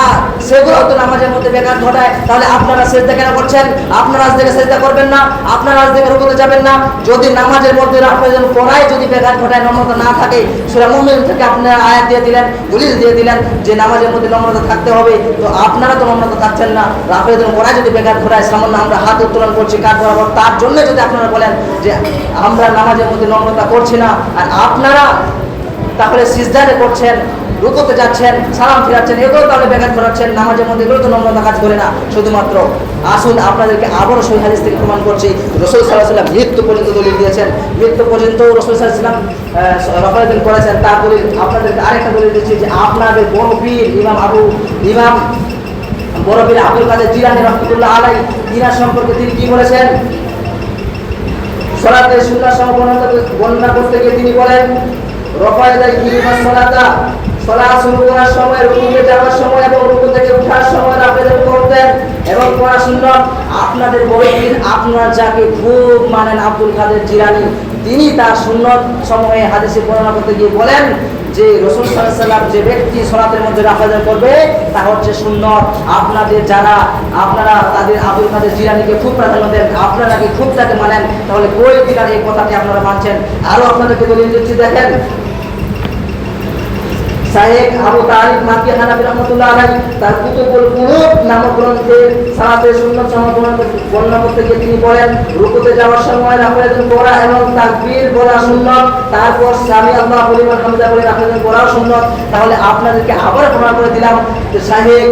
সেগুলো তো নামাজের মধ্যে ব্যাঘাত ঘটায়, তাহলে আপনারা সিজদা কেন করছেন? আপনারা আজ থেকে সিজদা করবেন না, আপনারা আজ থেকে রুকুতে যাবেন না। যদি নামাজের মধ্যে রাফেদান করায় যদি ব্যাঘাত ঘটায়, নম্রতা না থাকে, সূরা মুমিনুন থেকে আপনারা আয়াত দিয়ে দিলেন, দলিল দিয়ে দিলেন যে নামাজের মধ্যে নম্রতা থাকতে হবে। তো আপনারা তো নম্রতা থাকছেন না, রাফেদান করায় যদি ব্যাঘাত ঘটায়, সামান্য আমরা হাত উত্তোলন করছি কাঁধ বরাবর, তার জন্য যদি আপনারা বলেন যে আমরা নামাজের মধ্যে নম্রতা করছি না, আর আপনারা তাহলে সিজদারে করছেন, রুকুতে যাচ্ছেন, সালাম ফিরাচ্ছেন, এগুলো তাহলে ব্যাঘাত করাচ্ছেন নামাজের মধ্যে, এগুলো তো নম্রতা কাজ করে না। শুধুমাত্র আসুন আপনাদেরকে আবারও সহিহ হাদিস থেকে প্রমাণ করছি, রাসূল সাল্লাল্লাহু আলাইহি ওয়াসাল্লাম মৃত্যু পর্যন্ত দলিল দিয়েছেন, মৃত্যু পর্যন্ত রাসূল সাল্লাল্লাহু আলাইহি ওয়াসাল্লাম রফায়তুন করেছেন। তার দলিল আপনাদেরকে আরেকটা দলিল দিচ্ছি যে আপনাদের বড় পীর ইমাম বড় পীর আব্দুল কাদের জিলানী রাহমাতুল্লাহ আলাইহি তিনার সম্পর্কে তিনি কি বলেছেন? সালাতের সুন্নাহ বর্ণনা করতে গিয়ে তিনি বলেন, সালাত শুরু করার সময়, রুকুতে যাওয়ার সময় এবং রুকু থেকে ওঠার সময় আবেদন করতেন এবং পড়া সুন্নাত। আপনাদের বড় পীর, আপনার যাকে খুব মানেন আব্দুল কাদের জিলানী, তিনি তার সুন্নত সময়ে হাদিসে বর্ণনা করতে গিয়ে বলেন যে রাসূল সাল্লাল্লাহু আলাইহি ওয়াসাল্লাম যে ব্যক্তি সালাতের মধ্যে রাফাজান করবে তা হচ্ছে সুন্নত। আপনাদের যারা আপনারা তাদের আব্দুল কাদের জিলানীকে খুব প্রাধান্য দেন, আপনারা কি খুব তাকে মানেন, তাহলে কই দিনার এই কথাটি আপনারা মানছেন? আরো আপনাদেরকে দলিল দিচ্ছি, দেখেন শাইখ আবু তালিব মাকি হানাফি রাহমাতুল্লাহ আলাইহি তার কুতুবুল কুলুব নামক গ্রন্থে সালাতের সুন্নাত বর্ণনা করতে গিয়ে তিনি বলেন, রুকুতে যাওয়ার সময় রাফাজান করা এবং তাকবীর বলা সুন্নাত, তারপর সামি আল্লাহু লিমান হামিদা বলে রাফাজান করা সুন্নাত। তাহলে আপনাদেরকে আবার প্রমাণ করে দিলাম যে শাইখ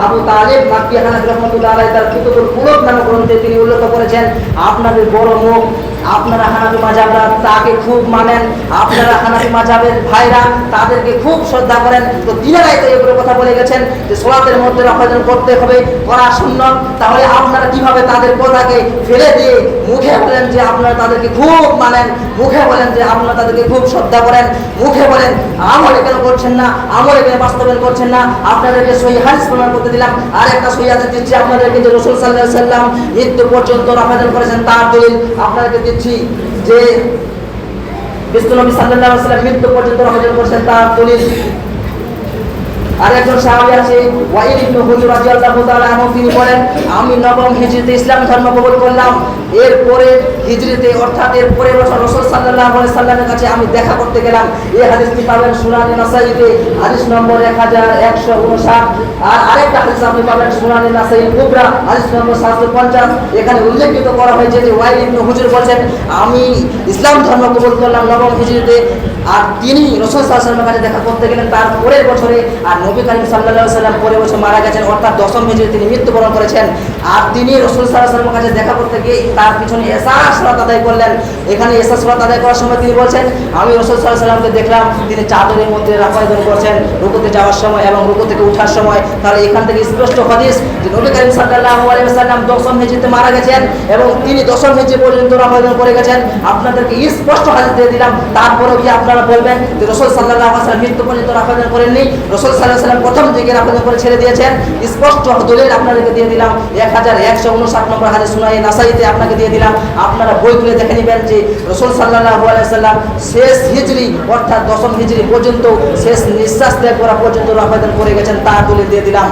আবু তালিব মাকি হানাফি রাহমাতুল্লাহ আলাইহি তার কুতুবুল কুলুব নামক গ্রন্থে তিনি উল্লেখ করেছেন, আপনাদের বড় মুখ, আপনারা হানাফি মাযহাবরা তাকে খুব মানেন, আপনারা হানাফি মাযহাবের ভাইরা তাদেরকে খুব শ্রদ্ধা করেন। তো তিনারাই তো এগুলো কথা বলে গেছেন যে সালাতের মধ্যে রাফাজান করতে হবে, করা সুন্নাত। তাহলে আপনারা কিভাবে তাদের কথাকে ফেলে দিয়ে মুখে বলেন যে আপনারা তাদেরকে খুব মানেন, মুখে বলেন যে আপনারা তাদেরকে খুব শ্রদ্ধা করেন, মুখে বলেন আমলে কেন করছেন না, আমলে কেন বাস্তবায়ন করছেন না? আপনাদেরকে সহিহ হাদিস প্রমাণ করতে দিলাম। আর একটা সহিহ হাদিস দিচ্ছি আপনাদেরকে যে রাসূল সাল্লাল্লাহু আলাইহি ওয়াসাল্লাম মৃত্যু পর্যন্ত রাফাজান করেছেন, তার দলিল আপনাদেরকে দিচ্ছি যে বিশ্বনবী সাল্লাল্লাহু আলাইহি ওয়াসাল্লাম মৃত্যু পর্যন্ত রাফাজান করেছেন, তার দলিল। আর একজন সাহাবী আছে ওয়াইল ইবনে হুজর রাদিয়াল্লাহু তাআলা আনহু, তিনি বলেন, আমি নবম হিজরিতে ইসলাম ধর্ম কবুল করলাম, এরপরে হিজরিতে অর্থাৎ এর পরের বছর রাসূল সাল্লাল্লাহু আলাইহি সাল্লামের কাছে আমি দেখা করতে গেলাম। এই হাদিসটি পাবেন সুনানে নাসাইতে হাদিস নম্বর 1159। আর আরেকটা হাদিস আপনি পাবেন সুনানে নাসাই কুবরা হাদিস নম্বর 750। এখানে উল্লেখিত করা হয়েছে যে ওয়াইল ইবনে হুজর বলেন, আমি ইসলাম ধর্ম কবুল করলাম নবম হিজরিতে, আর তিনি রাসূল সাল্লাল্লাহু আলাইহি সাল্লামের কাছে দেখা করতে গেলেন তার পরের বছরে, আর নবী করিম সাল্লাল্লাহু আলাইহি সাল্লাম পরের বছর মারা গেছেন, অর্থাৎ দশম হিজরিতে তিনি মৃত্যুবরণ করেছেন। আর তিনি রাসূল সাল্লাল্লাহু আলাইহি সাল্লামের কাছে দেখা করতে গিয়ে তার পিছনে এশা সালাত আদায় করলেন। এখানে এশা সালাত আদায় করার সময় তিনি বলছেন, আমি রাসূল সাল্লাল্লাহু আলাইহি সাল্লামকে দেখলাম তিনি চাদরের মধ্যে রাফাজান করছেন রুকুতে যাওয়ার সময় এবং রুকু থেকে ওঠার সময়। তাহলে এখান থেকে স্পষ্ট হাদিস যে নবী করিম সাল্লাল্লাহু আলাইহি সাল্লাম দশম হিজরিতে মারা গেছেন এবং তিনি দশম হিজরি পর্যন্ত রাফাজান করে গেছেন। আপনাদেরকে স্পষ্ট হাদিস দিয়ে দিলাম, তারপরেও কি আপনারা বলবেন যে রাসূল সাল্লাল্লাহু আলাইহি সাল্লাম মৃত্যু পর্যন্ত রাফাজান করেননি? রাসূল সাল্লাল্লাহু আলাইহি সাল্লাম প্রথম দিকে রাফাজান করে ছেড়ে দিয়েছেন, স্পষ্ট দলিল আপনাদেরকে দিয়ে দিলাম। 1159 নম্বর হাদিস সুনানে নাসাইতে আপনাকে দিয়ে দিলাম, আপনারা বই খুলে দেখে নেবেন যে রাসূল সাল্লাল্লাহু আলাইহি সাল্লাম শেষ হিজরি অর্থাৎ দশম হিজরি পর্যন্ত, শেষ নিঃশ্বাস ত্যাগ করা পর্যন্ত রাফাজান করে গেছেন, তার দলিল দিয়ে দিলাম।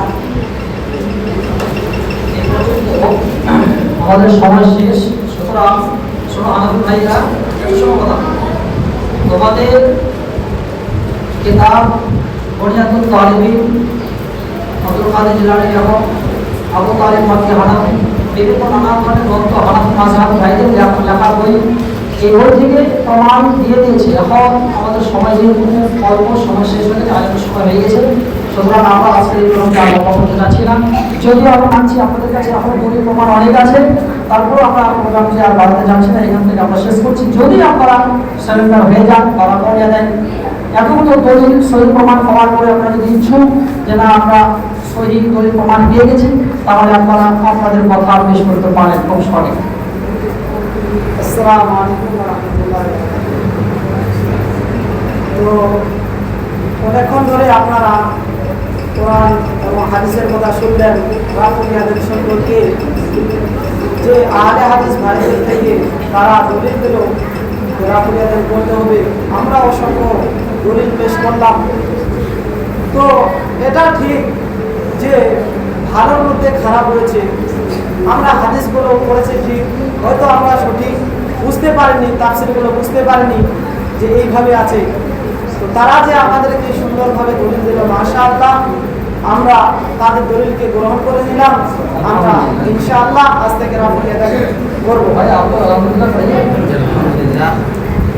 আমাদের সময় শেষ, সুতরাং শোনো হানাফি ভাইরা, শোনো কথা, তোমাদের কিতাব বুনিয়াতুত তালিবিন আব্দুল কাদের জিলানী এবং আবু তালিব মাকি হানাফি বিভিন্ন নানা ধরনের গ্রন্থ হানাফি মাযহাব ভাইদের লেখা বই, এই বই থেকে প্রমাণ দিয়ে দিয়েছে। এখন আমাদের সময় যেহেতু অল্প, সময় শেষ হয়ে গেছে, আরেকটু সময় হয়ে গেছে, সুতরাং আমরা আজকে এই গ্রন্থে আলোচনা করতে যাচ্ছি না। যদিও আমরা মানছি আপনাদের কাছে এখন দলিল প্রমাণ অনেক আছে, তারপর আমরা প্রোগ্রামটি আর বাড়াতে যাচ্ছি না, এখান থেকে আমরা শেষ করছি। যদি আপনারা সারেন্ডার হয়ে যান, তারা করিয়ে দেন, এতগুলো দলিল সহি প্রমাণ পাওয়ার পরে আপনারা যদি ইচ্ছুক যে না আমরা সহি দলিল প্রমাণ পেয়ে গেছি, তাহলে আপনারা আপনাদের কথা পেশ করতে পারেন খুব সঠিক। আসসালামু আলাইকুম ওয়া রাহমাতুল্লাহি। তো অনেকক্ষণ ধরে আপনারা কোরআন এবং হাদিসের কথা শুনলেন, রাফুলিয়াদের সম্পর্কে যে আহলে হাদিস ভাইদের থেকে তারা দলিল দিল রাফুলিয়াদের বলতে হবে, আমরা অসংখ্য দলিল পেশ করলাম। তো এটা ঠিক যে ভালোর মধ্যে খারাপ হয়েছে, আমরা হাদিসগুলো পড়েছি ঠিক, হয়তো আমরা সঠিক বুঝতে পারিনি, তাফসীরগুলো বুঝতে পারিনি যে এইভাবে আছে। তো তারা যে আমাদেরকে সুন্দরভাবে দলিল দিল, মাশাআল্লাহ, আমরা তাদের দলিলকে গ্রহণ করে নিলাম। আমরা ইনশাআল্লাহ আজ থেকে রাফুলিয়াত করবো। ভাই আপনারা আলহামদুলিল্লাহ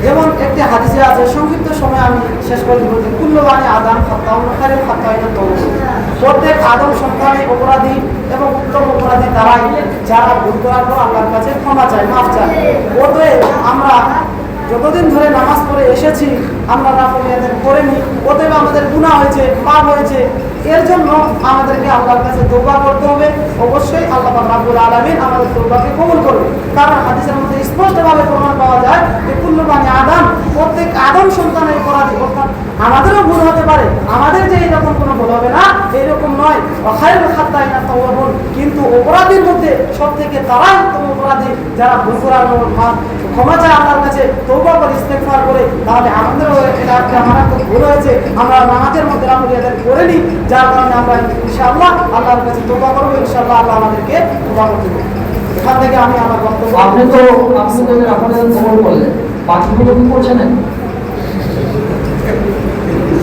যেমন একটি হাদিসে আছে, সংক্ষিপ্ত সময় আমি শেষ করে দিব, যে কুল্লু বানি আদম খাত্তাউন খায়রুল খাত্তাইনা তাওয়াবুন। প্রত্যেক আদম সন্তানই অপরাধী এবং উত্তম অপরাধী তারাই যারা ভুল করার পর আল্লাহর কাছে ক্ষমা চায়, মাফ চায়। অতএব আমরা যতদিন ধরে নামাজ পড়ে এসেছি আমরা নাফল আদায় করিনি, অতএব আমাদের গুনাহ হয়েছে, পাপ হয়েছে। এর জন্য আমাদেরকে আল্লাহর কাছে তওবা করতে হবে। অবশ্যই আল্লাহ পাক রব্বুল আলামিন আমাদের তওবাকে কবুল করবে, কারণ হাদিসের মধ্যে স্পষ্টভাবে প্রমাণ পাওয়া যায় যে কুল্লু বানি আদম, প্রত্যেক আদম সন্তানের অপরাধী। অর্থাৎ আমাদেরও ভুল হতে পারে, আমাদের যে এরকম কোনো ভুল হবে না এইরকম নয়। খায়রুল খাত্তাইনা তাওয়াবুন, কিন্তু অপরাধীর মধ্যে সব থেকে তারাই উত্তম অপরাধী যারা ভুল করার ক্ষমা চায় আল্লাহর কাছে, তওবা করে ইস্তেগফার করে। তাহলে আমাদেরও এটা একটা মারাত্মক ভুল হয়েছে, আমরা নামাজের মধ্যে নাফল আদায় করিনি, যার কারণে আমরা ইনশাআল্লাহ আল্লাহর কাছে তওবা করব। ইনশাআল্লাহ আল্লাহ আমাদেরকে তওবা করতে দেবে। এখান থেকে আমি আমার বক্তব্য আপনি তো আপনাদের কবল করলেন, বাকিগুলো কি করছেন না?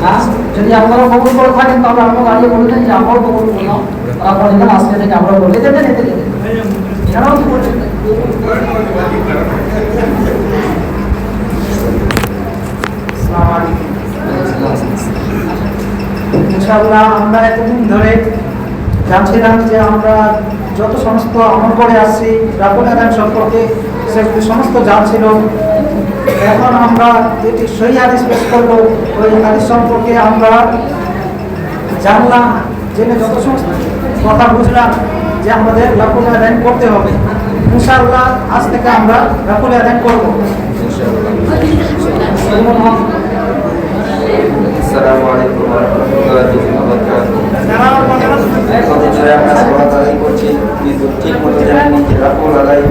হ্যাঁ, যদি আপনারা কবল করে থাকেন তাহলে আপনারা আগে বলে দেন যে আমরাও কবল করলাম, তারপর এখানে আজকে থেকে আমরা বলে দেবেন, এতে দেবেন এখানেও কি করছেন না? আসসালামু আলাইকুম। ইনশাআল্লাহ আমরা এতদিন ধরে জানছিলাম যে আমরা যত সমস্ত আমল করে আসছি রাব্বুল আলামিন সম্পর্কে সেগুলি সমস্ত জানছিল। এখন আমরা যেটি সহিহ হাদিস পেশ করবো, ওই হাদিস সম্পর্কে আমরা জানলাম, জেনে যত সমস্ত কথা বুঝলাম যে আমাদের রাব্বুল আলামিন করতে হবে। ইনশাআল্লাহ আজ থেকে আমরা রাব্বুল আলামিন করবো। আসসালামু আলাইকুম ওয়া রাহমাতুল্লাহি ওয়া বারাকাতুহু। এতদিন ধরে আমরা সালাত আদায় করছি, কিন্তু ঠিক মতো জানি যে রাফল আদায়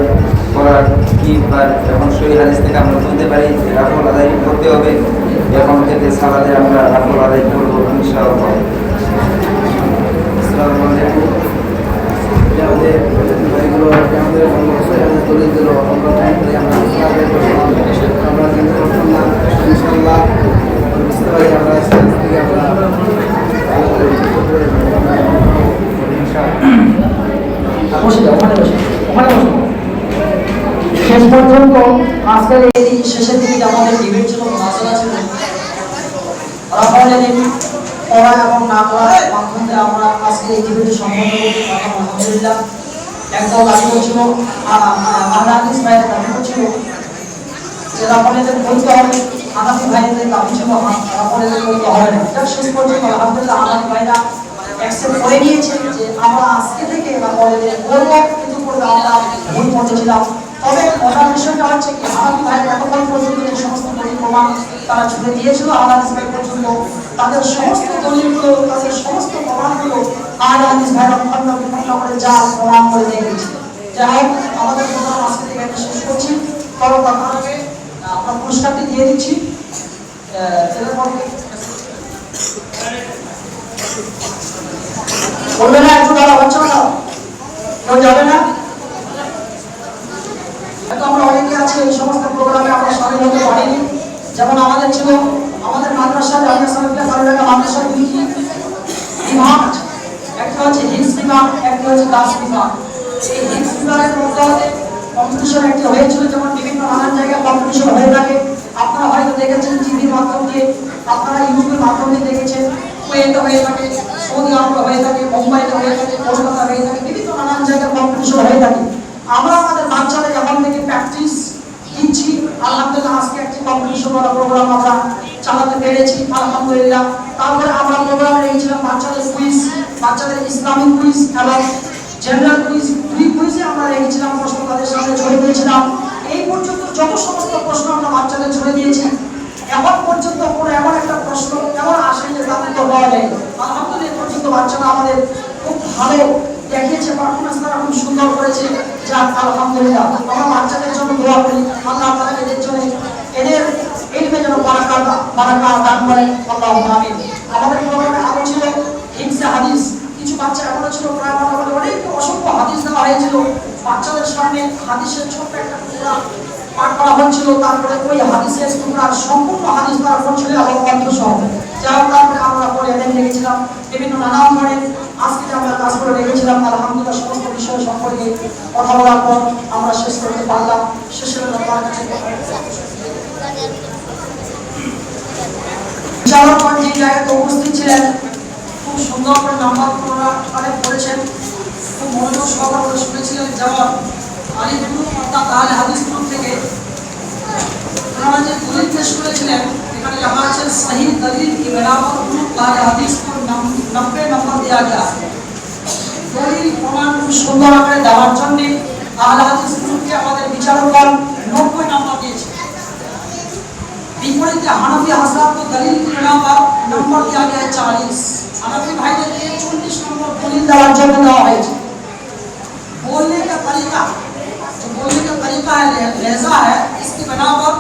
করার কি আর এখন সহিহ হাদিস থেকে আমরা বুঝতে পারি যে রাফল আদায় করতে হবে। এখন থেকে সালাতে আমরা রাফল আদায় করবো ইনশাআল্লাহ। আসসালামু আলাইকুম। আমাদের ভাইগুলো আমাদের দলিলগুলো আমরা জানতে পারতাম না। ইনশাআল্লাহ বুঝতে পারি আমরা থেকে আমরা শেষ পর্যন্ত আজকের এই শেষের দিকে আমাদের ডিবেট ছিল, আলোচনা ছিল। পড়া এবং না পড়ার মাধ্যমে আমরা আজকে এই ডিবেট সম্পন্ন করতে পারলাম আলহামদুলিল্লাহ। একদল দাবি করছিল, হাদিস ভাইয়ের দাবি করছিল যে রাফলেদের বলতে হবে, হানাফি ভাইদের দাবি ছিল রাফলেদের বলতে হবে না। শেষ পর্যন্ত আলহামদুলিল্লাহ হানাফি ভাইরা অ্যাকসেপ্ট করে নিয়েছে যে আমরা আজকে থেকে রাফলেদের বলবো, কিন্তু পূর্বে আমরা ভুল পড়েছিলাম। তবে মজার বিষয়টা হচ্ছে কি, হানাফি ভাইরা এতক্ষণ পর্যন্ত যে সমস্ত দলিল প্রমাণ তারা ছুড়ে দিয়েছিল হাদিস ভাই পর্যন্ত, তাদের সমস্ত দলিলগুলো, তাদের সমস্ত প্রমাণগুলো হাদিস ভাইরা খন্ড করে যা প্রমাণ করে দিয়েছে। যাই হোক, আমাদের প্রোগ্রাম আজকে থেকে এটা শেষ করছি। কারণ আপনাকে আমরা পুরস্কারটি দিয়ে দিচ্ছি। বলবে না একটু দাঁড়া, হচ্ছে না, কেউ যাবে না। আমরা অনেকে আছে এই সমস্ত প্রোগ্রামে আমরা সামিল হতে পারিনি। যেমন আমাদের ছিল, আমাদের মাদ্রাসা জামিয়া সালাফিয়া কারিগরি মাদ্রাসার দুইটি বিভাগ, একটা হচ্ছে হিফজ বিভাগ, একটা হচ্ছে দাস বিভাগ। এই হিফজ বিভাগের মধ্যে কম্পিটিশন একটি হয়েছিল, যেমন বিভিন্ন নানান জায়গায় কম্পিটিশন হয়ে থাকে। আপনারা হয়তো দেখেছেন টিভির মাধ্যম দিয়ে, আপনারা ইউটিউবের মাধ্যম দিয়ে দেখেছেন। কুয়েতে হয়ে থাকে, সৌদি আরবে হয়ে থাকে, মুম্বাইতে হয়ে থাকে, কলকাতা হয়ে থাকে, বিভিন্ন নানান জায়গায় কম্পিটিশন হয়ে থাকে। আমরা আমাদের বাচ্চাদের এখন থেকে প্র্যাকটিস দিচ্ছি। আলহামদুলিল্লাহ আজকে একটি কম্পিটিশন করা প্রোগ্রাম আমরা চালাতে পেরেছি আলহামদুলিল্লাহ। তারপরে আমরা প্রোগ্রামে রেখেছিলাম বাচ্চাদের কুইজ, বাচ্চাদের ইসলামিক কুইজ এবং জেনারেল কুইজ, দুই কুইজে আমরা রেখেছিলাম, প্রশ্ন তাদের সামনে ছড়ে দিয়েছিলাম। এই পর্যন্ত যত সমস্ত প্রশ্ন আমরা বাচ্চাদের ছড়ে দিয়েছি, এখন পর্যন্ত কোনো এমন একটা প্রশ্ন এমন আসে যে তার উত্তর পাওয়া যায়। আলহামদুলিল্লাহ এই পর্যন্ত বাচ্চারা আমাদের খুব ভালো দেখিয়েছে, পারফরমেন্স তারা খুব সুন্দর করেছে। যাক আলহামদুলিল্লাহ, আমরা বাচ্চাদের জন্য দোয়া করি, আল্লাহ তাআলা এদের জন্য এদের ইলমে যেন বারাকা দান করেন, আল্লাহুম্মা আমিন। আমাদের প্রোগ্রামে আরো ছিল হিফজে হাদিস, কিছু বাচ্চা এখনো ছিল, প্রায় মোটামুটি অনেক অসংখ্য হাদিস দেওয়া হয়েছিল। বাচ্চাদের সামনে হাদিসের ছোট্ট একটা টুকরা পাঠ করা হচ্ছিল, তারপরে ওই হাদিসের টুকরা সম্পূর্ণ হাদিস তারা পড়ছিল এবং অর্থ সহ। যার তারপরে আমরা পরে এদের রেখেছিলাম বিভিন্ন নানান ধরনের আজকে আমরা কাজ করে রেখেছিলাম। আলহামদুলিল্লাহ সমস্ত বিষয় সম্পর্কে কথা বলার পর আমরা শেষ করতে পারলাম। শেষের বিচারকগণ যে জায়গাতে উপস্থিত ছিলেন খুব সুন্দর করে নাম্বার কালেক্ট করেছেন, খুব মনোযোগ সহকারে শুনেছিলেন। যেমন আলী গ্রুপ অর্থাৎ আহলে হাদিস গ্রুপ থেকে ওনারা যে দলিল পেশ করেছিলেন, এখানে লেখা আছে সহি দলিল কি বরাবর গ্রুপ আহলে হাদিস को 90 নম্বর দেওয়া গया। দলিল প্রমাণ খুব সুন্দর আকারে দেওয়ার জন্য আহলে হাদিস গ্রুপকে আমাদের বিচারকগণ 90 নম্বর দিয়েছে। विपरीत हनफी हजरत को दलील की बिना पर नंबर दिया गया है 40। हनफी भाईদেরকে 40 নম্বর दलील দেওয়ার জন্য দেওয়া হয়েছে। बोलने का तरीका, जो बोलने का तरीका है, लहजा है, इसकी बिना पर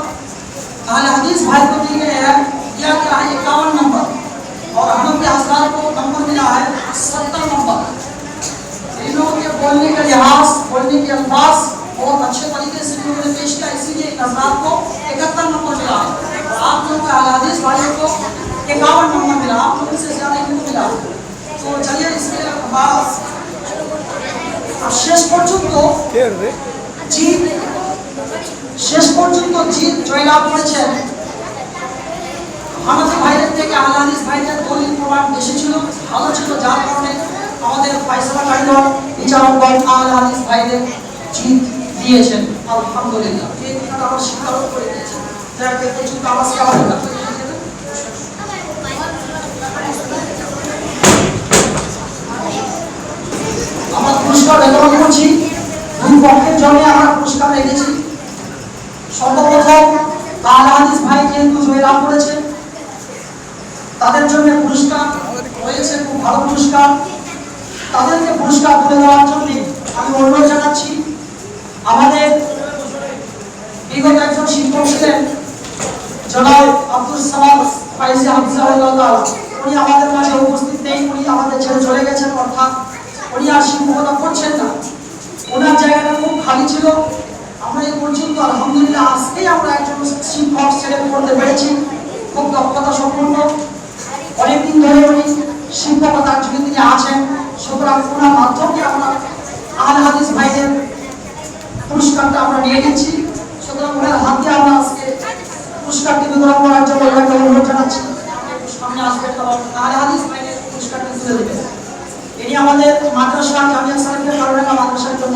अहले हदीस भाई को दी गई है दिया गया है 51 नंबर और हनफी हजरत को नंबर मिला है 70 नंबर। इन लोगों के बोलने का लिहाज, बोलने के अल्फाज बहुत अच्छे तरीके से उन्होंने पेश किया, इसीलिए हजरत को 71 नंबर मिला है। आप लोग के अहले हदीस भाइयों को 51 नंबर मिला, आप लोगों से ज्यादा इनको मिला। तो चलिए इसके बाद শেষ পর্যন্ত জিত জয়লাভ করেছেন হানাফি ভাইদের থেকে। আহলে হাদিস ভাইদের দলিল প্রমাণ বেশি ছিল, ভালো ছিল, যার কারণে আমাদের ফয়সালাকারীগণ বিচারকগণ আহলে হাদিস ভাইদের জিত দিয়েছেন। আলহামদুলিল্লাহ। এই কথাটা আমার স্বীকার করে দিয়েছেন। যাকে কিছু কাজ করা হবে। আমরা পুরস্কার বিতরণ করছি। দুই পক্ষের জন্য আমরা পুরস্কার রেখেছি। সর্বপ্রথম আহলে হাদিস ভাই যেহেতু জয়লাভ করেছেন, তাদের জন্য পুরস্কার রয়েছে, খুব ভালো পুরস্কার। তাদেরকে পুরস্কার তুলে দেওয়ার জন্য আমি অনুরোধ জানাচ্ছি, আমাদের বিগত একজন শিক্ষক ছিলেন জনাব আব্দুল সালাম ফাইজি হাফিজাহুল্লাহ তাআলা, উনি আমাদের মাঝে উপস্থিত নেই, উনি আমাদের ছেড়ে চলে গেছেন, অর্থাৎ উনি আর শিক্ষকতা করছেন না। ওনার জায়গাটা খুব খালি ছিল। আমরা এই পর্যন্ত আলহামদুলিল্লাহ আজকেই আমরা একজন শিক্ষক সিলেক্ট করতে পেরেছি, খুব দক্ষতা সম্পন্ন, অনেকদিন ধরে উনি শিক্ষকতার যুগে তিনি আছেন। সুতরাং ওনার মাধ্যমে আমরা আহলে হাদিস ভাইদের পুরস্কারটা আমরা নিয়ে নিচ্ছি। সুতরাং ওনার হাতে আমরা আজকে পুরস্কারটি বিতরণ করার জন্য ওনাকে অনুরোধ জানাচ্ছি। সামনে আসবেন এবং আহলে হাদিস ভাইদের পুরস্কারটি তুলে দেবেন। ইনি আমাদের মাদ্রাসা জামিয়া সালাফিয়া কারণে মাদ্রাসার জন্য